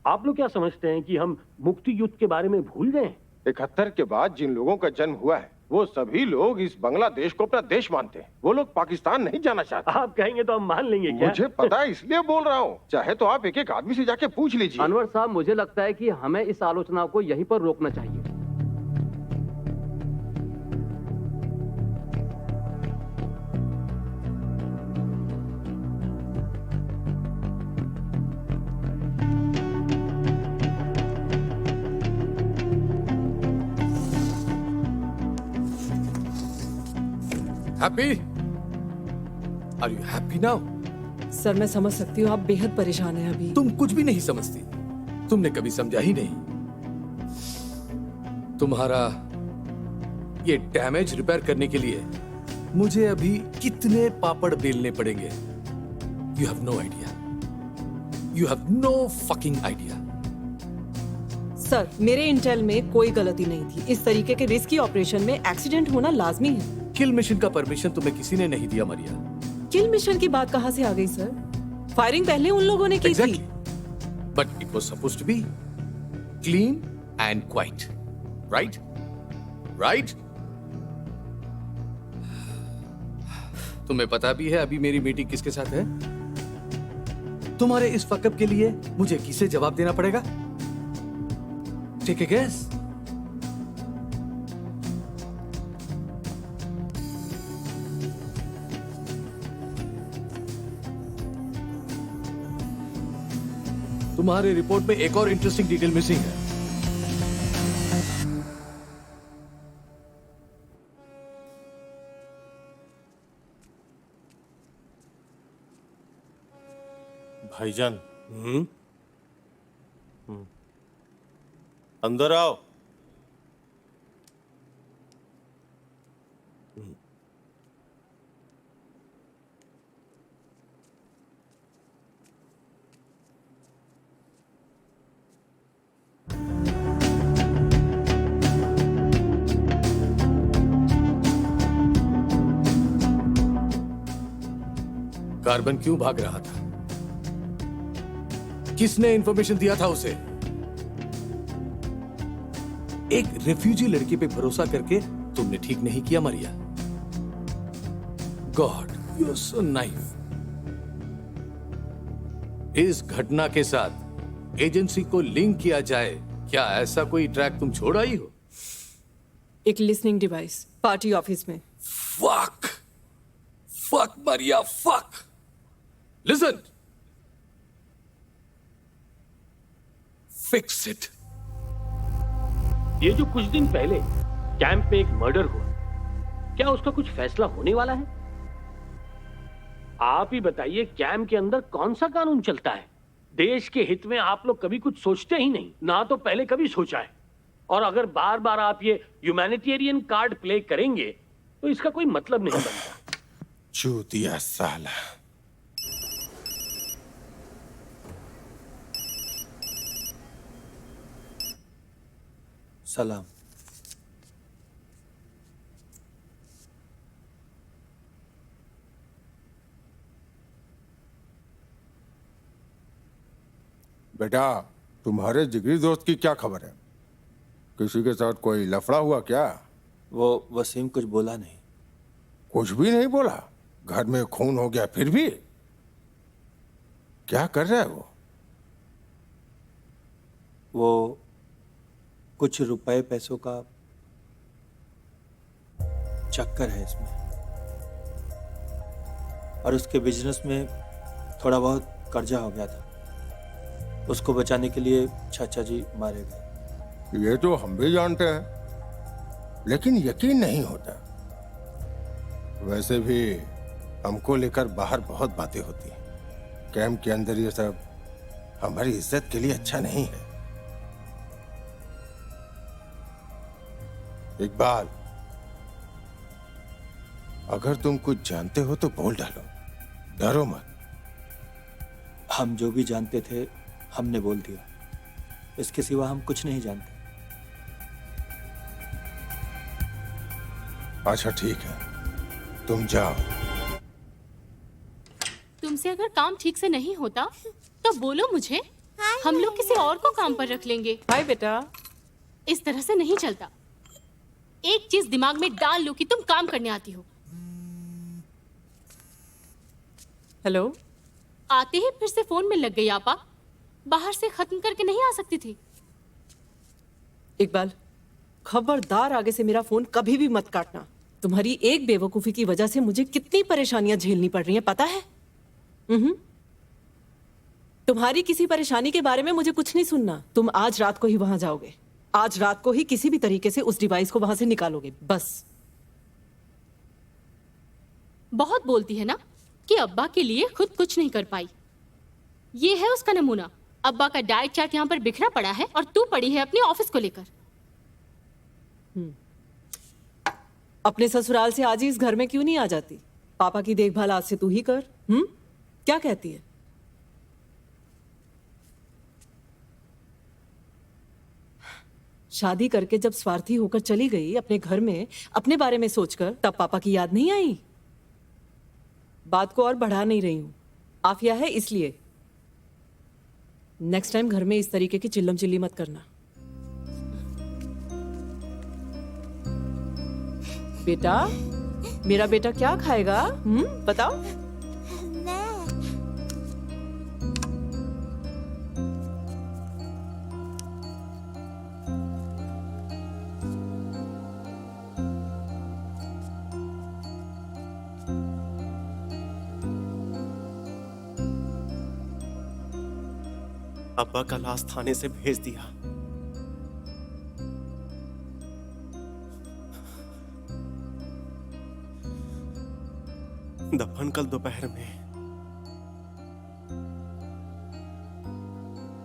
आप लोग क्या समझते हैं कि हम मुक्ति युद्ध के बारे में भूल गए? 71 के बाद जिन लोगों का जन्म हुआ है वो सभी लोग इस बांग्लादेश को अपना देश मानते हैं। वो लोग पाकिस्तान नहीं जाना चाहते। आप कहेंगे तो हम मान लेंगे क्या? मुझे पता है, इसलिए बोल रहा हूँ। चाहे तो आप एक एक आदमी से जाके पूछ लीजिए। अनवर साहब, मुझे लगता है कि हमें इस आलोचना को यहीं पर रोकना चाहिए। Happy? Are you happy now? Sir मैं समझ सकती हूँ आप बेहद परेशान हैं अभी। तुम कुछ भी नहीं समझती। तुमने कभी समझा ही नहीं। तुम्हारा ये डैमेज रिपेयर करने के लिए मुझे अभी कितने पापड़ बेलने पड़ेंगे? You have no idea. You have no fucking idea. Sir मेरे इंटेल में कोई गलती नहीं थी। इस तरीके के रिस्की ऑपरेशन में एक्सीडेंट होना लाजमी है। किल मिशन का परमिशन तुम्हें किसी ने नहीं दिया मरिया। किल मिशन की बात कहाँ से आ गई सर? फायरिंग पहले उन लोगों ने की थी। But it was supposed to be clean and quiet, right? Right? तुम्हें पता भी है अभी मेरी मीटिंग किसके साथ है? तुम्हारे इस फकअप के लिए मुझे किसे जवाब देना पड़ेगा? Take a guess. तुम्हारे रिपोर्ट में एक और इंटरेस्टिंग डिटेल मिसिंग है। भाईजान। अंदर आओ। कार्बन क्यों भाग रहा था? किसने इंफॉर्मेशन दिया था उसे? एक रिफ्यूजी लड़की पे भरोसा करके तुमने ठीक नहीं किया Maria. God, you are so naive. इस घटना के साथ एजेंसी को लिंक किया जाए, क्या ऐसा कोई ट्रैक तुम छोड़ आई हो? एक लिसनिंग डिवाइस पार्टी ऑफिस में। Fuck Maria, fuck. Listen, fix it. ये जो कुछ दिन पहले कैंप में एक मर्डर हुआ, क्या उसका कुछ फैसला होने वाला है? आप ही बताइए, कैंप के अंदर कौन सा कानून चलता है? देश के हित में आप लोग कभी कुछ सोचते ही नहीं, ना तो पहले कभी सोचा है। और अगर बार बार आप ये ह्यूमैनिटेरियन कार्ड प्ले करेंगे तो इसका कोई मतलब नहीं बनता। चूतिया साला। सलाम। बेटा, तुम्हारे जिगरी दोस्त की क्या खबर है? किसी के साथ कोई लफड़ा हुआ क्या? वो वसीम कुछ बोला नहीं। कुछ भी नहीं बोला? घर में खून हो गया फिर भी? क्या कर रहा है वो कुछ रुपए पैसों का चक्कर है इसमें, और उसके बिजनेस में थोड़ा बहुत कर्जा हो गया था। उसको बचाने के लिए चाचा जी मारे गए। ये तो हम भी जानते हैं, लेकिन यकीन नहीं होता। वैसे भी हमको लेकर बाहर बहुत बातें होती हैं। कैंप के अंदर ये सब हमारी इज्जत के लिए अच्छा नहीं है। इकबाल, अगर तुम कुछ जानते हो तो बोल डालो, डरो मत। हम जो भी जानते थे हमने बोल दिया, इसके सिवा हम कुछ नहीं जानते। अच्छा ठीक है, तुम जाओ। तुमसे अगर काम ठीक से नहीं होता तो बोलो मुझे, हम लोग किसी और को काम पर रख लेंगे। हाय बेटा। इस तरह से नहीं चलता। एक चीज दिमाग में डाल लो कि तुम काम करने आती हो। हेलो। आते ही फिर से फोन में लग गई आपा। बाहर से खत्म करके नहीं आ सकती थी? इकबाल, खबरदार आगे से मेरा फोन कभी भी मत काटना। तुम्हारी एक बेवकूफी की वजह से मुझे कितनी परेशानियां झेलनी पड़ रही हैं, पता है? तुम्हारी किसी परेशानी के बारे में मुझे कुछ नहीं सुनना। तुम आज रात को ही वहां जाओगे। आज रात को ही किसी भी तरीके से उस डिवाइस को वहां से निकालोगे, बस। बहुत बोलती है ना कि अब्बा के लिए खुद कुछ नहीं कर पाई। ये है उसका नमूना। अब्बा का डाइट चार्ट यहाँ पर बिखरा पड़ा है और तू पड़ी है अपने ऑफिस को लेकर। अपने ससुराल से आज ही इस घर में क्यों नहीं आ जाती? पापा की देखभाल आज से तू ही कर। क्या कहती है? शादी करके जब स्वार्थी होकर चली गई अपने घर में, अपने बारे में सोचकर, तब पापा की याद नहीं आई? बात को और बढ़ा नहीं रही हूं, आफिया है इसलिए। नेक्स्ट टाइम घर में इस तरीके की चिल्लम चिल्ली मत करना। बेटा, मेरा बेटा क्या खाएगा? बताओ। अब्बा का लाश थाने से भेज दिया। दफन कल दोपहर में।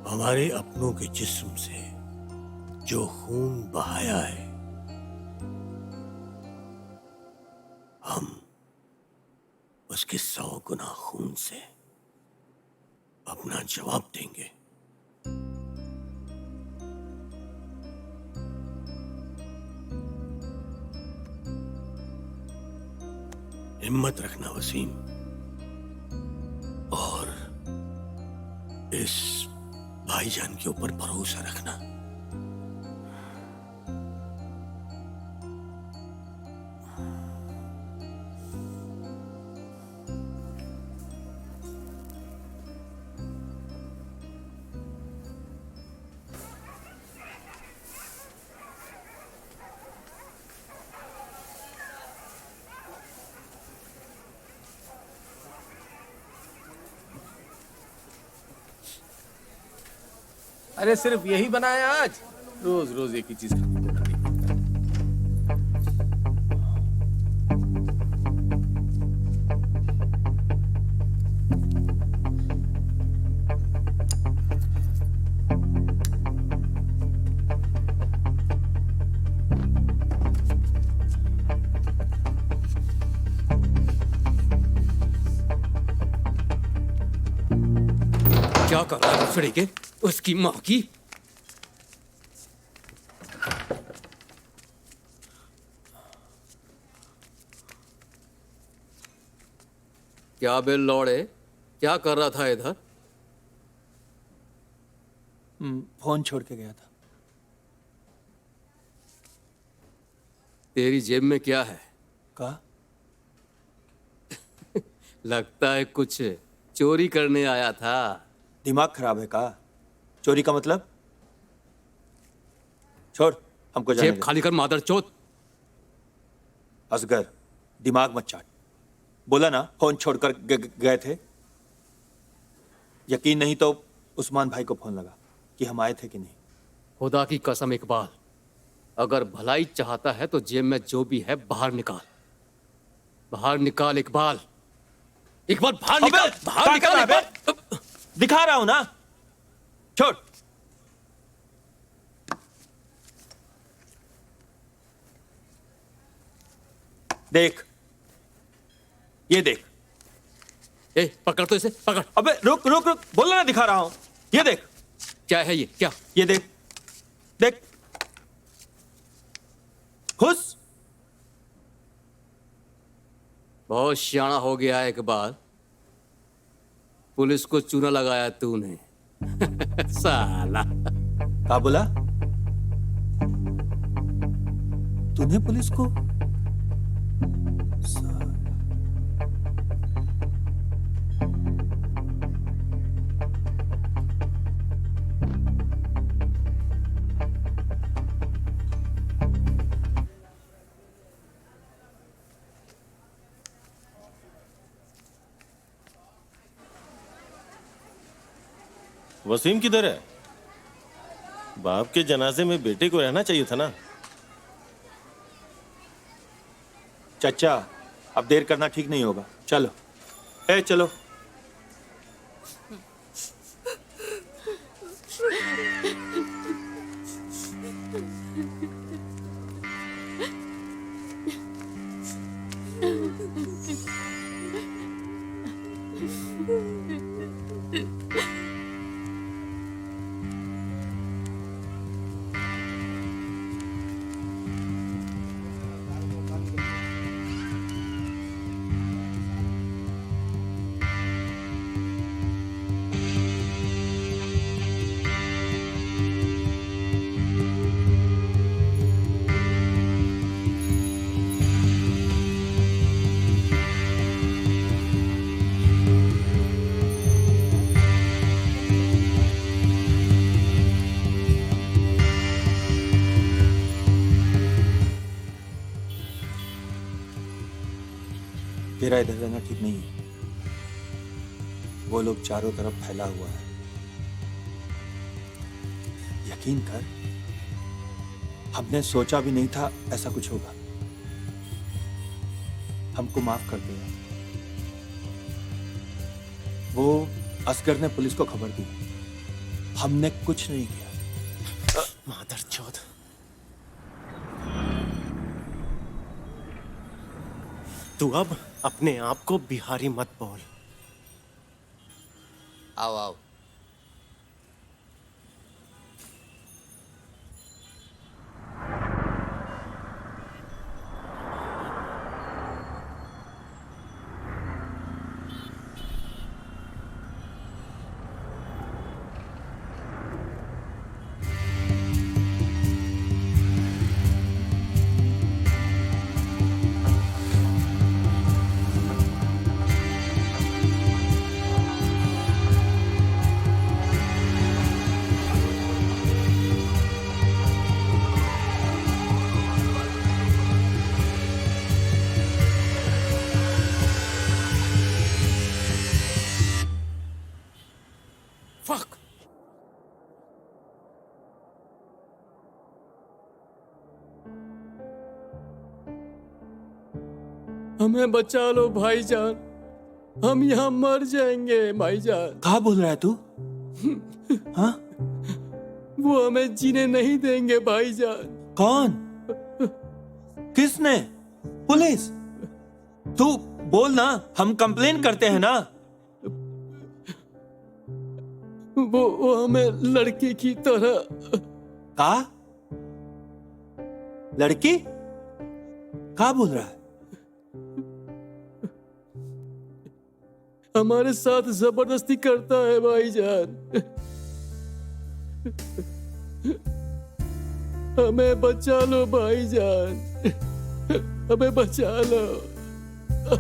हमारे अपनों के जिस्म से जो खून बहाया है, हम उसके 100 गुना खून से अपना जवाब देंगे। हिम्मत रखना वसीम, और इस भाईजान के ऊपर भरोसा रखना। अरे सिर्फ यही बनाया आज? रोज रोज एक ही चीज खाने को मिलेगी। क्या कर रहा है भुसड़ी के? उसकी माँ की। क्या बेल लौड़े, क्या कर रहा था इधर? फोन छोड़ के गया था। तेरी जेब में क्या है? कहा? लगता है कुछ चोरी करने आया था। दिमाग खराब है का? चोरी का मतलब? छोड़, हमको जाने जेब खाली कर मादर चोत। असगर, दिमाग मत चाट। बोला ना फोन छोड़कर गए थे। यकीन नहीं तो उस्मान भाई को फोन लगा कि हम आए थे कि नहीं। खुदा की कसम इकबाल, अगर भलाई चाहता है तो जेब में जो भी है बाहर निकाल, बाहर निकाल इकबाल, इकबाल बाहर निकाल, बाहर निकाल इकबाल। दिखा रहा हूं ना, छोड़। देख, ये देख। ए, पकड़ तो इसे, पकड़। अबे रुक रुक रुक, बोलना ना, दिखा रहा हूं। ये देख। क्या है ये, क्या? ये देख, देख। खुश। बहुत शाना हो गया है इकबाल, पुलिस को चूना लगाया तूने। साला। क्या बोला तूने पुलिस को? वसीम किधर है? बाप के जनाजे में बेटे को रहना चाहिए था ना। चाचा, अब देर करना ठीक नहीं होगा, चलो। ए चलो। तेरा इधर रहना ठीक नहीं है। वो लोग चारों तरफ फैला हुआ है। यकीन कर, हमने सोचा भी नहीं था ऐसा कुछ होगा। हमको माफ कर दे। वो असगर ने पुलिस को खबर दी, हमने कुछ नहीं किया। मादरचोद। तू अब अपने आप को बिहारी मत बोल। आओ आओ। हमें बचा लो भाईजान, हम यहाँ मर जाएंगे भाईजान। कहाँ बोल रहा है तू? हाँ? वो हमें जीने नहीं देंगे भाईजान। कौन? किसने? पुलिस? तू बोल ना, हम कंप्लेन करते हैं ना। वो हमें लड़की की तरह। का? लड़की? क्या बोल रहा है? हमारे साथ जबरदस्ती करता है भाईजान। हमें बचा लो भाईजान, हमें बचा लो,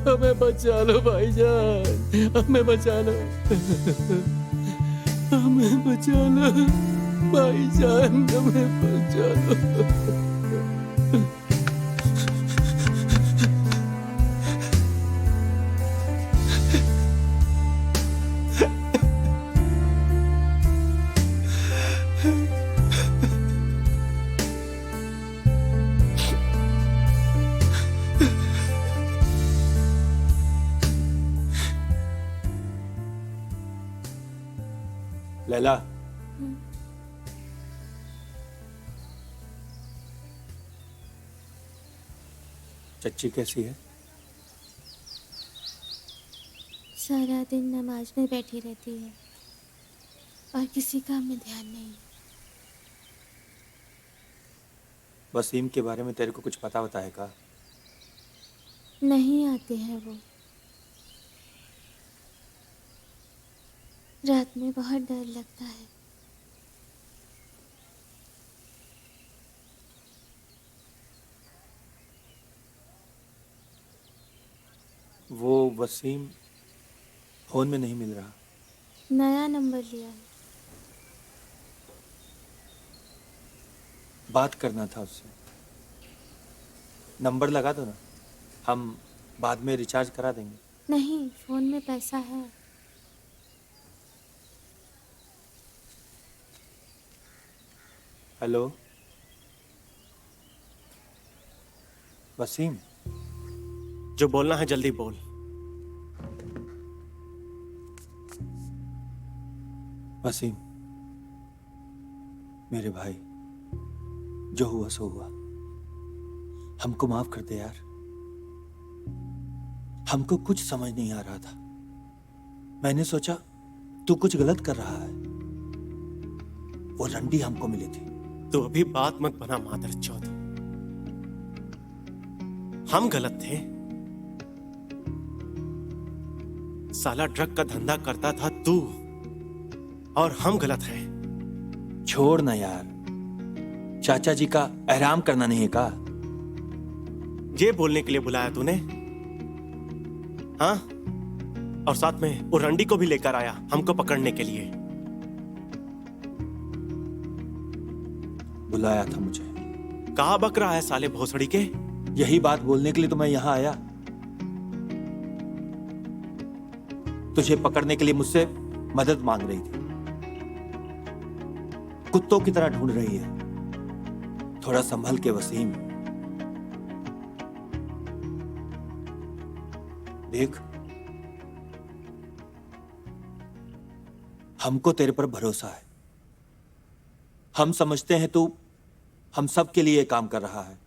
हमें बचा लो भाईजान, हमें बचा लो, हमें बचा लो भाईजान, हमें बचा लो। लैला, चच्ची कैसी है? सारा दिन नमाज में बैठी रहती है और किसी काम में ध्यान नहीं। वसीम के बारे में तेरे को कुछ पता होता है का? नहीं आते हैं वो। रात में बहुत डर लगता है। वो वसीम फोन में नहीं मिल रहा। नया नंबर लिया है। बात करना था उससे। नंबर लगा दो ना, हम बाद में रिचार्ज करा देंगे। नहीं, फोन में पैसा है। हेलो वसीम, जो बोलना है जल्दी बोल। वसीम, मेरे भाई, जो हुआ सो हुआ। हमको माफ कर दे यार। हमको कुछ समझ नहीं आ रहा था। मैंने सोचा तू कुछ गलत कर रहा है। वो रंडी हमको मिली थी। तो अभी बात मत बना मादरचोद। हम गलत थे। साला ड्रग का धंधा करता था तू, और हम गलत हैं। छोड़ ना यार, चाचा जी का एहराम करना नहीं है का? ये बोलने के लिए बुलाया तूने? हाँ, और साथ में वो रंडी को भी लेकर आया हमको पकड़ने के लिए। बुलाया था मुझे। कहाँ बक रहा है साले भोसड़ी के? यही बात बोलने के लिए तो मैं यहां आया। तुझे पकड़ने के लिए मुझसे मदद मांग रही थी। कुत्तों की तरह ढूंढ रही है। थोड़ा संभल के वसीम। देख, हमको तेरे पर भरोसा है। हम समझते हैं तू हम सब के लिए काम कर रहा है।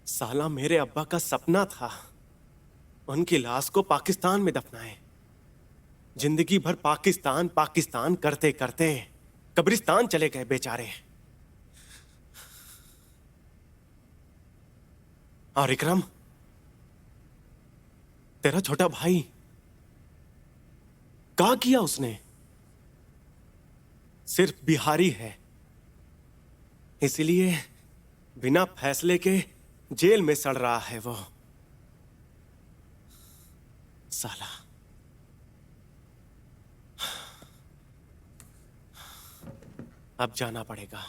साला मेरे अब्बा का सपना था उनकी लाश को पाकिस्तान में दफनाएं। जिंदगी भर पाकिस्तान पाकिस्तान करते करते कब्रिस्तान चले गए बेचारे। और इकरम, तेरा छोटा भाई, क्या किया उसने? सिर्फ बिहारी है, इसलिए बिना फैसले के जेल में सड़ रहा है वो साला। अब जाना पड़ेगा।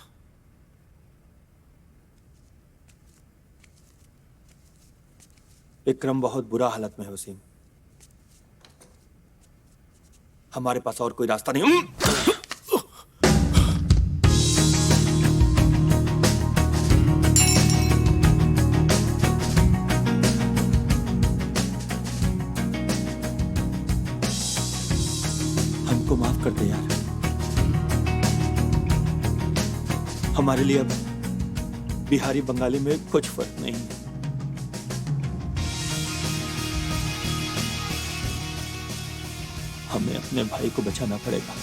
विक्रम बहुत बुरा हालत में है वसीम। हमारे पास और कोई रास्ता नहीं। हमको माफ कर दे यार। हमारे लिए अब बिहारी बंगाली में कुछ फर्क नहीं है। हमें अपने भाई को बचाना पड़ेगा।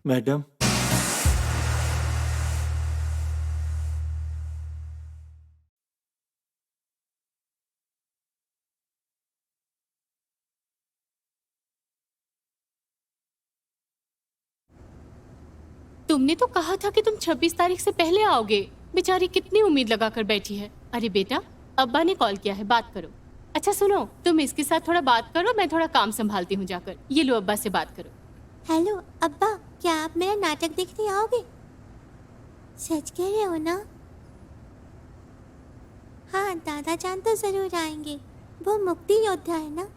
मैडम, तुमने तो कहा था कि तुम 26 तारीख से पहले आओगे। बेचारी कितनी उम्मीद लगाकर बैठी है। अरे बेटा, अब्बा ने कॉल किया है, बात करो। अच्छा सुनो, तुम इसके साथ थोड़ा बात करो, मैं थोड़ा काम संभालती हूँ जाकर। ये लो, अब्बा से बात करो। हेलो अब्बा, क्या आप मेरा नाटक देखने आओगे? सच कह रहे हो ना? हाँ, दादा जान तो जरूर आएंगे। वो मुक्ति योद्धा है ना?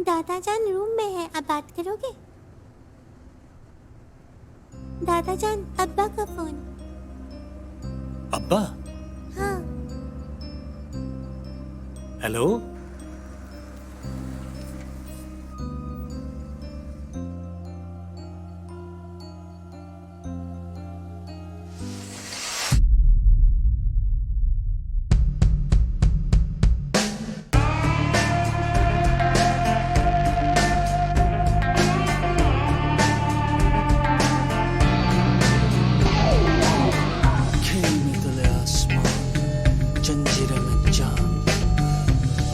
दादा जान रूम में है, आप बात करोगे? दादा जान, अब्बा का फोन। अब्बा? हाँ। हेलो? जंजीरें में जान,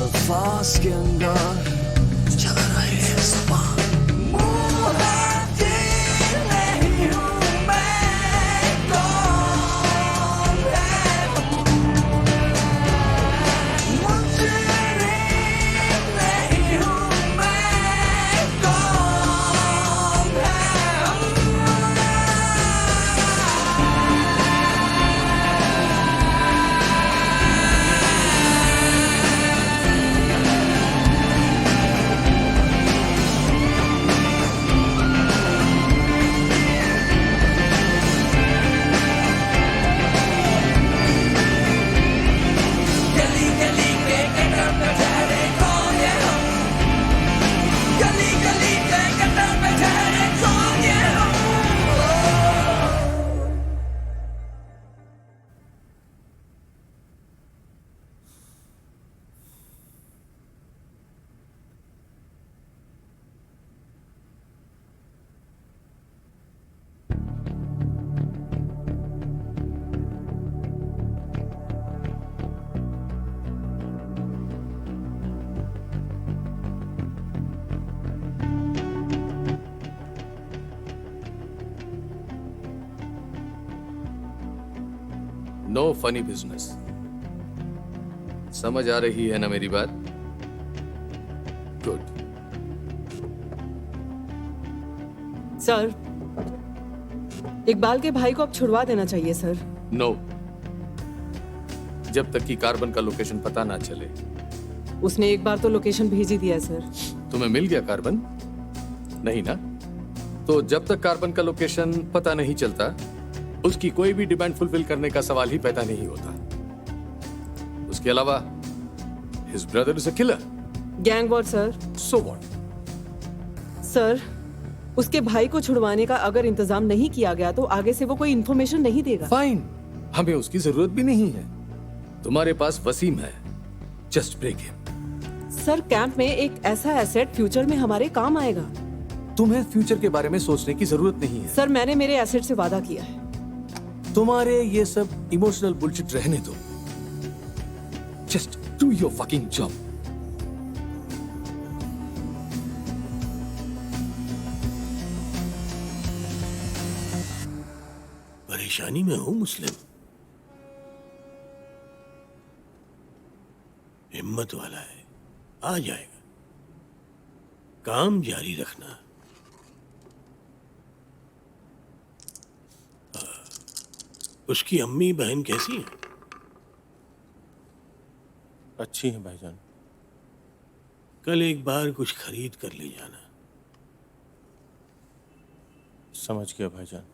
अल्फाज के अंगार चला रहे हैं ज़बान। No funny business. समझ आ रही है ना मेरी बात? गुड। सर, इकबाल के भाई को अब छुड़वा देना चाहिए सर। नो। जब तक कि कार्बन का लोकेशन पता ना चले। उसने एक बार तो लोकेशन भेज ही दिया सर। तुम्हें मिल गया कार्बन? नहीं ना? तो जब तक कार्बन का लोकेशन पता नहीं चलता, उसकी कोई भी डिमांड फुलफिल करने का सवाल ही पैदा नहीं होता। उसके अलावा his brother is a killer. Gang war sir. So what? Sir, उसके भाई को छुड़वाने का अगर इंतजाम नहीं किया गया तो आगे से वो कोई इन्फॉर्मेशन नहीं देगा। फाइन, हमें उसकी जरूरत भी नहीं है। तुम्हारे पास वसीम है, just break him. Sir, camp में एक ऐसा एसेट फ्यूचर में हमारे काम आएगा। तुम्हें फ्यूचर के बारे में सोचने की जरूरत नहीं है। सर, मैंने मेरे एसेट से वादा किया है। तुम्हारे ये सब इमोशनल बुलशिट रहने दो। Just do your fucking job. परेशानी में हूं मुस्लिम। हिम्मत वाला है, आ जाएगा। काम जारी रखना। उसकी अम्मी बहन कैसी है? अच्छी है भाईजान। कल एक बार कुछ खरीद कर ले जाना। समझ गया भाईजान।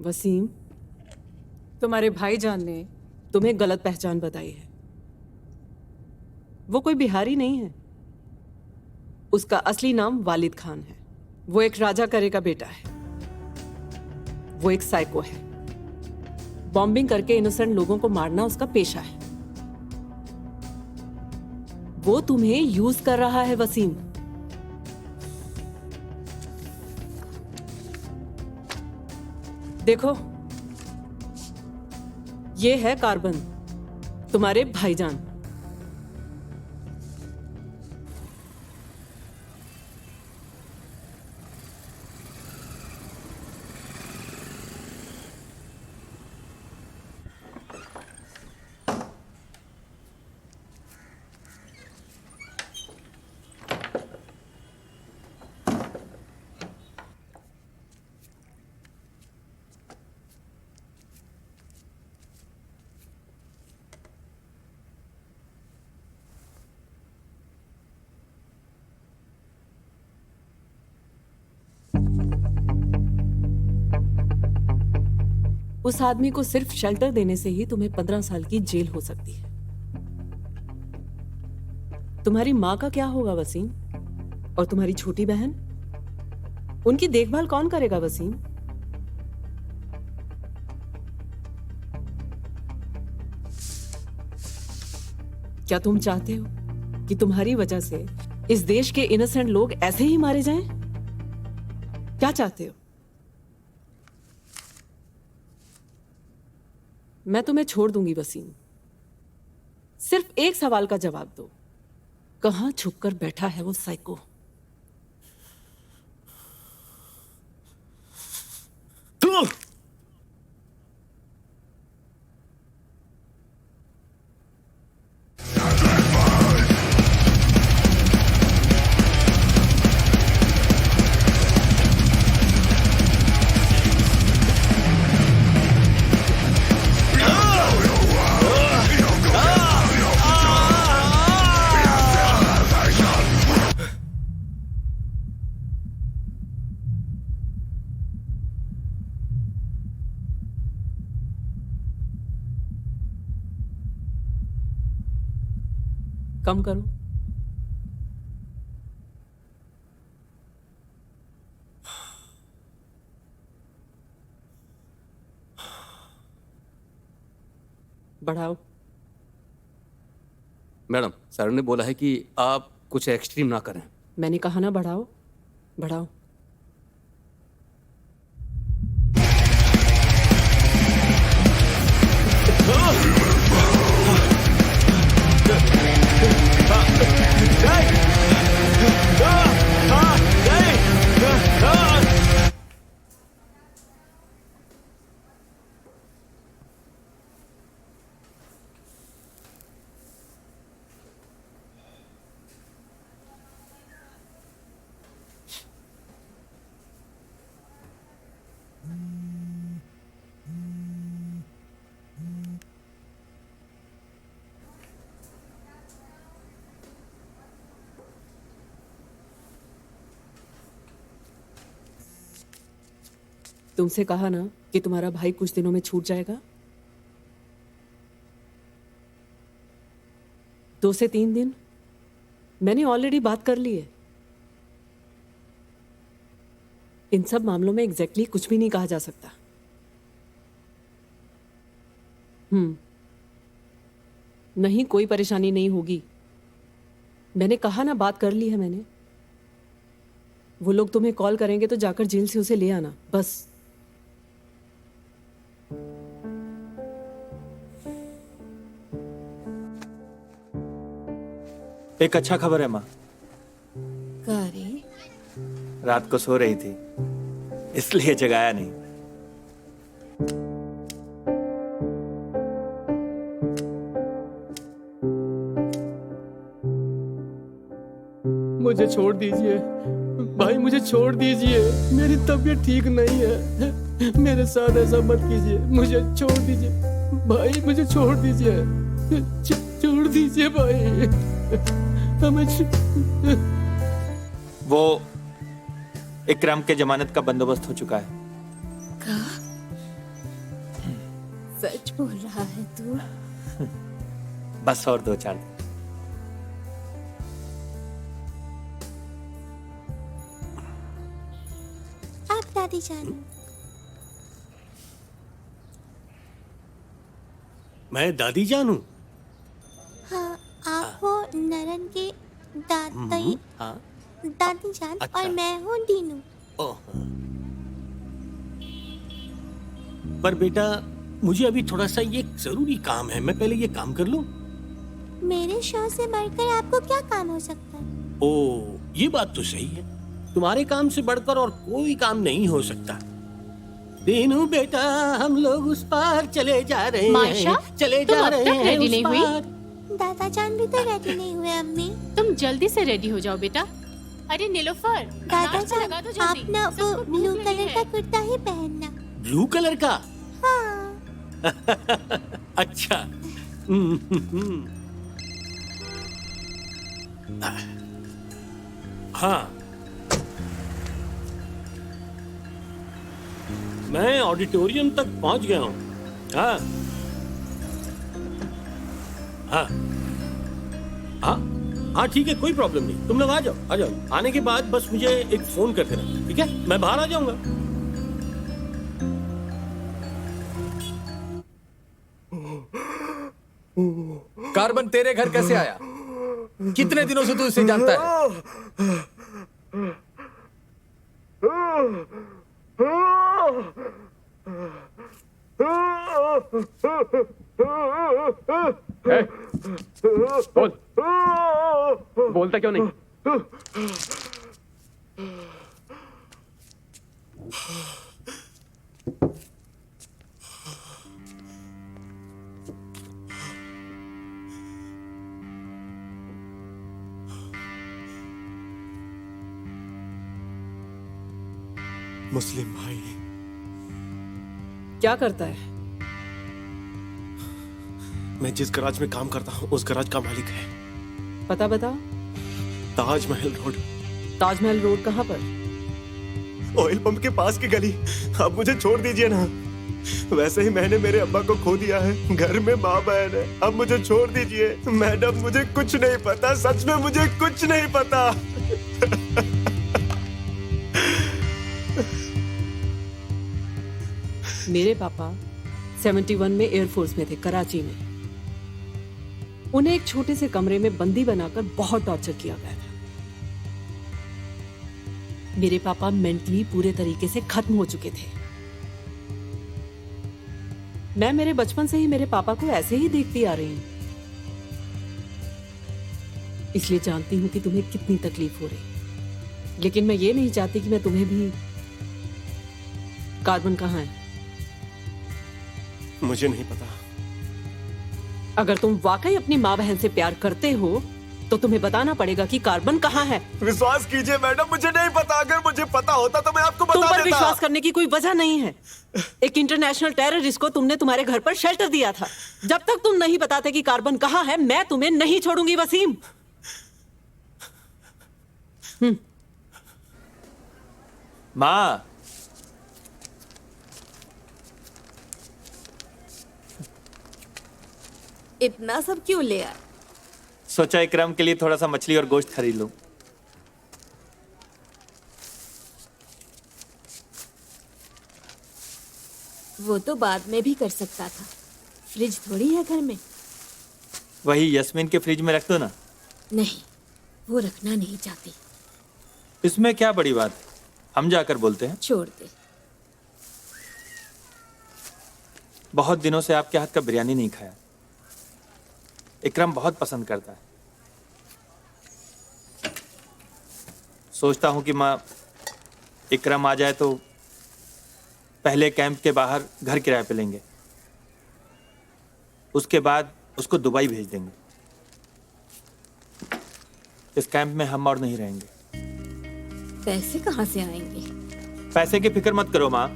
वसीम, तुम्हारे भाईजान ने तुम्हें गलत पहचान बताई है। वो कोई बिहारी नहीं है। उसका असली नाम वालिद खान है। वो एक राजा करे का बेटा है। वो एक साइको है। बॉम्बिंग करके इनोसेंट लोगों को मारना उसका पेशा है। वो तुम्हें यूज कर रहा है वसीम। देखो, ये है कार्बन, तुम्हारे भाईजान। उस आदमी को सिर्फ शेल्टर देने से ही तुम्हें 15 साल की जेल हो सकती है। तुम्हारी माँ का क्या होगा वसीम? और तुम्हारी छोटी बहन, उनकी देखभाल कौन करेगा वसीम? क्या तुम चाहते हो कि तुम्हारी वजह से इस देश के इनोसेंट लोग ऐसे ही मारे जाएं? क्या चाहते हो? मैं तुम्हें छोड़ दूंगी वसीम, सिर्फ एक सवाल का जवाब दो। कहां छुपकर बैठा है वो साइको? तू कम करो। बढ़ाओ। मैडम, सर ने बोला है कि आप कुछ एक्सट्रीम ना करें। मैंने कहा ना बढ़ाओ, बढ़ाओ। तुमसे कहा ना कि तुम्हारा भाई कुछ दिनों में छूट जाएगा। 2 से 3 दिन मैंने ऑलरेडी बात कर ली है। इन सब मामलों में एग्जैक्टली कुछ भी नहीं कहा जा सकता। नहीं, कोई परेशानी नहीं होगी। मैंने कहा ना, बात कर ली है मैंने। वो लोग तुम्हें कॉल करेंगे तो जाकर जेल से उसे ले आना, बस। एक अच्छा खबर है माँ। कारी? रात को सो रही थी, इसलिए जगाया नहीं। मुझे छोड़ दीजिए भाई, मुझे छोड़ दीजिए। मेरी तबीयत ठीक नहीं है। मेरे साथ ऐसा मत कीजिए। मुझे छोड़ दीजिए भाई, मुझे छोड़ दीजिए। छोड़ दीजिए भाई। वो इकराम के जमानत का बंदोबस्त हो चुका है। का? सच बोल रहा है तू? बस और 2-4 दिन। आप दादी जान। मैं दादी जान हूँ? हाँ, आप हो नरन के दादी हाँ। दादी जान। अच्छा। और मैं हूँ दीनू। ओह। पर बेटा, मुझे अभी थोड़ा सा ये जरूरी काम है। मैं पहले ये काम कर लूं। मेरे शो से बढ़कर आपको क्या काम हो सकता है? ओ, ये बात तो सही है। तुम्हारे काम से बढ़कर और कोई काम नहीं हो सकता। दीनू बेटा, हम लोग उस पार चले जा रहे मायशा, हैं। चले तुम जा अब रहे तक हैं रेडी उस नहीं हुई? पार। दादा जान भी तो रेडी नहीं हुए अम्मी। तुम जल्दी से रेडी हो जाओ बेटा। अरे नीलोफर, दादा नाच तो जान, लगा दो आप जल्दी। ना वो सबको ब्लू भूख लगी कलर है। का कुर्ता ही पहनना। ब्लू कलर का? हाँ। अच्छा। हाँ। मैं ऑडिटोरियम तक पहुंच गया हूँ। हाँ हाँ हाँ हाँ ठीक है, कोई प्रॉब्लम नहीं, तुम लोग आ जाओ आ जाओ। आने के बाद बस मुझे एक फोन कर देना, ठीक है? मैं बाहर आ जाऊंगा। कार्बन तेरे घर कैसे आया? कितने दिनों से तू इसे जानता है? बोल, बोलता क्यों नहीं? मुस्लिम भाई क्या करता है? मैं जिस गराज में काम करता हूँ उस गराज का मालिक है। पता बता। ताजमहल रोड। ताजमहल रोड कहाँ पर? ऑयल पंप के पास की गली। आप मुझे छोड़ दीजिए ना। वैसे ही मैंने मेरे अब्बा को खो दिया है, घर में माँ बहन है, अब मुझे छोड़ दीजिए। मैडम मुझे कुछ नहीं पता, सच में मुझे कुछ नहीं पता। मेरे पापा 71 में एयरफोर्स में थे, कराची में। उन्हें एक छोटे से कमरे में बंदी बनाकर बहुत टॉर्चर किया गया था। मेरे पापा मेंटली पूरे तरीके से खत्म हो चुके थे। मैं मेरे बचपन से ही मेरे पापा को ऐसे ही देखती आ रही हूं, इसलिए जानती हूं कि तुम्हें कितनी तकलीफ हो रही। लेकिन मैं ये नहीं चाहती कि मैं तुम्हें भी। कार्बन कहाँ है? मुझे नहीं पता। अगर तुम वाकई अपनी माँ बहन से प्यार करते हो तो तुम्हें बताना पड़ेगा कि कार्बन कहाँ है। विश्वास कीजिए मैडम, मुझे नहीं पता। अगर मुझे पता होता तो मैं आपको बता तुम पर देता। विश्वास करने की कोई वजह नहीं है। एक इंटरनेशनल टेररिस्ट को तुमने तुम्हारे घर पर शेल्टर दिया था। जब तक तुम नहीं बताते कि कार्बन कहाँ है, मैं तुम्हें नहीं छोड़ूंगी वसीम। माँ, इतना सब क्यों ले आए? सोचा इकराम के लिए थोड़ा सा मछली और गोश्त खरीद लूं। वो तो बाद में भी कर सकता था, फ्रिज थोड़ी है घर में। वही यस्मीन के फ्रिज में रख दो ना। नहीं, वो रखना नहीं चाहती। इसमें क्या बड़ी बात है, हम जाकर बोलते हैं। छोड़ दे। बहुत दिनों से आपके हाथ का बिरयानी नहीं खाया। इकराम बहुत पसंद करता है। सोचता हूं कि माँ इकराम आ जाए तो पहले कैंप के बाहर घर किराए पे लेंगे, उसके बाद उसको दुबई भेज देंगे। इस कैंप में हम और नहीं रहेंगे। पैसे कहाँ से आएंगे? पैसे की फिक्र मत करो माँ।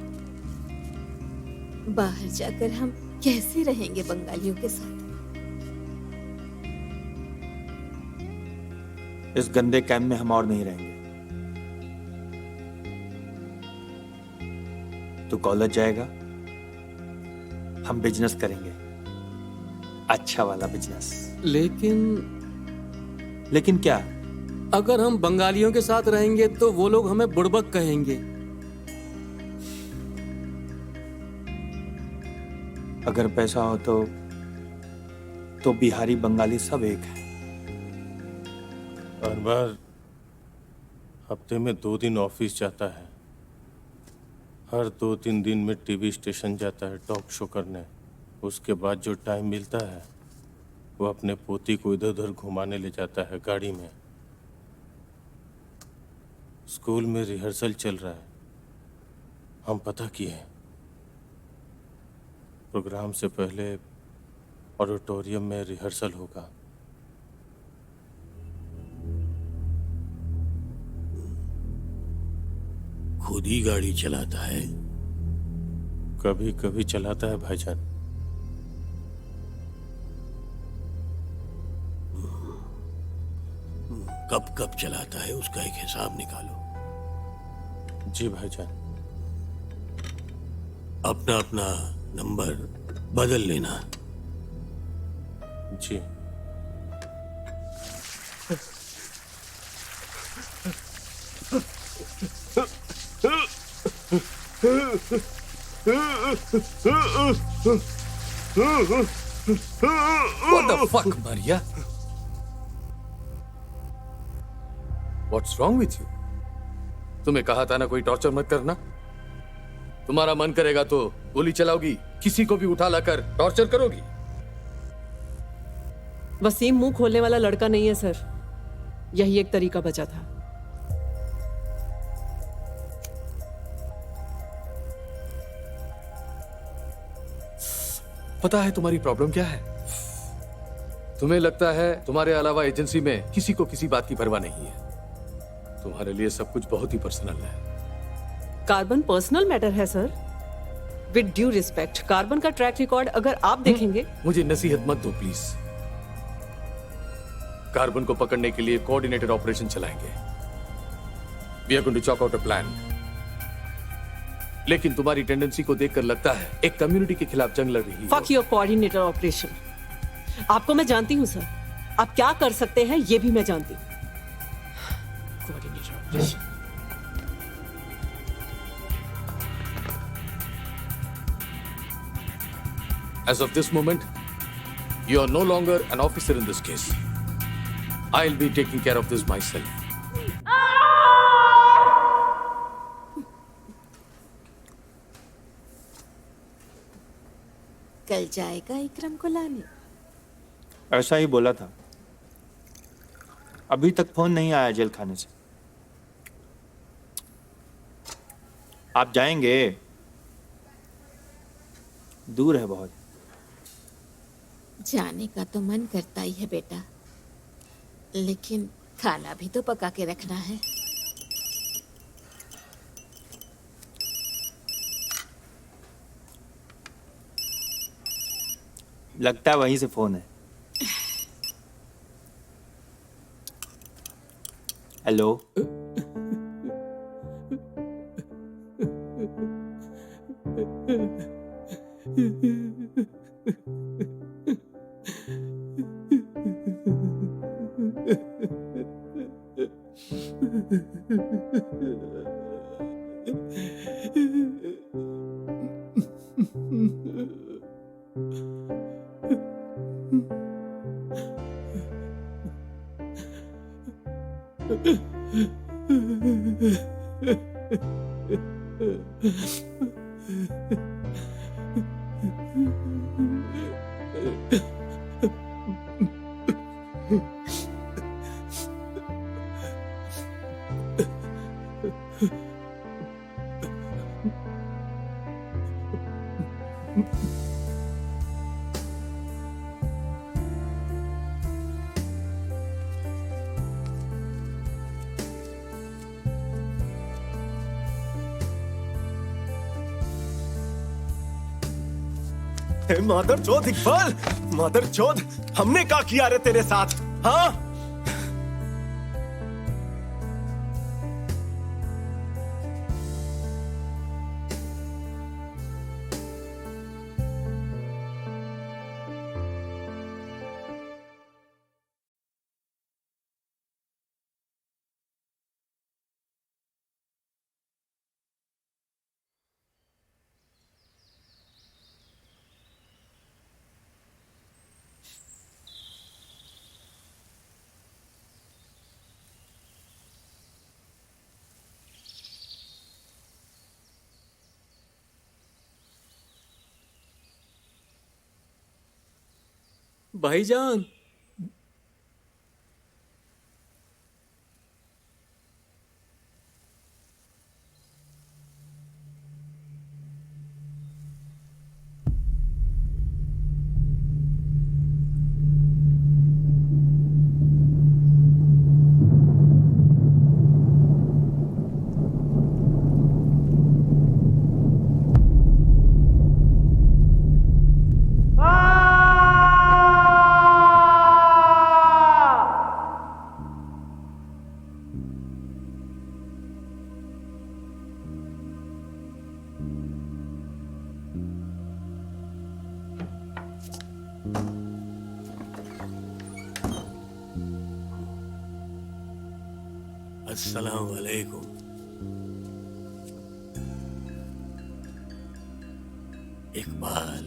बाहर जाकर हम कैसे रहेंगे बंगालियों के साथ? इस गंदे कैंप में हम और नहीं रहेंगे। तू कॉलेज जाएगा, हम बिजनेस करेंगे, अच्छा वाला बिजनेस। लेकिन क्या? अगर हम बंगालियों के साथ रहेंगे तो वो लोग हमें बुड़बक कहेंगे। अगर पैसा हो तो बिहारी बंगाली सब एक है। अनवर हफ्ते में 2 दिन ऑफिस जाता है, हर 2-3 दिन में टीवी स्टेशन जाता है टॉक शो करने। उसके बाद जो टाइम मिलता है वो अपने पोती को इधर उधर घुमाने ले जाता है गाड़ी में। स्कूल में रिहर्सल चल रहा है, हम पता किए। प्रोग्राम से पहले ऑडिटोरियम में रिहर्सल होगा। खुद ही गाड़ी चलाता है? कभी कभी चलाता है भाईजान। कब कब चलाता है उसका एक हिसाब निकालो। जी भाईजान। अपना अपना नंबर बदल लेना। जी। What the fuck, Maria? What's wrong with you? तुम्हें कहा था ना कोई टॉर्चर मत करना। तुम्हारा मन करेगा तो गोली चलाओगी, किसी को भी उठा लाकर टॉर्चर करोगी। वसीम मुंह खोलने वाला लड़का नहीं है सर, यही एक तरीका बचा था। पता है तुम्हारी प्रॉब्लम क्या है? तुम्हें लगता है तुम्हारे अलावा एजेंसी में किसी को किसी बात की परवाह नहीं है। तुम्हारे लिए सब कुछ बहुत ही पर्सनल है। कार्बन पर्सनल मैटर है sir. With due respect, carbon का ट्रैक रिकॉर्ड अगर आप देखेंगे। मुझे नसीहत मत दो प्लीज। कार्बन को पकड़ने के लिए कोऑर्डिनेटेड ऑपरेशन चलाएंगे। We are going to chalk out a plan. लेकिन तुम्हारी टेंडेंसी को देखकर लगता है एक कम्युनिटी के खिलाफ जंग लड़ रही है। Fuck your coordinated operation. आपको मैं जानती हूं सर, आप क्या कर सकते हैं ये भी मैं जानती हूं। Coordinated operation. As of this moment, you are no longer an officer in this case. I'll be taking care of this myself. कल जाएगा इकरम को लाने? ऐसा ही बोला था। अभी तक फोन नहीं आया जेल खाने से। आप जाएंगे? दूर है बहुत। जाने का तो मन करता ही है बेटा, लेकिन खाना भी तो पका के रखना है। लगता है वहीं से फोन है। हेलो। मादर चौथ इकबाल, मादर चौथ, हमने क्या किया रे तेरे साथ? हाँ, भाईजान। अस्सलाम वालेकुम। इकबाल,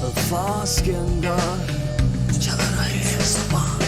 अल्फाज के अंदर चल रहे हैं ज़बान।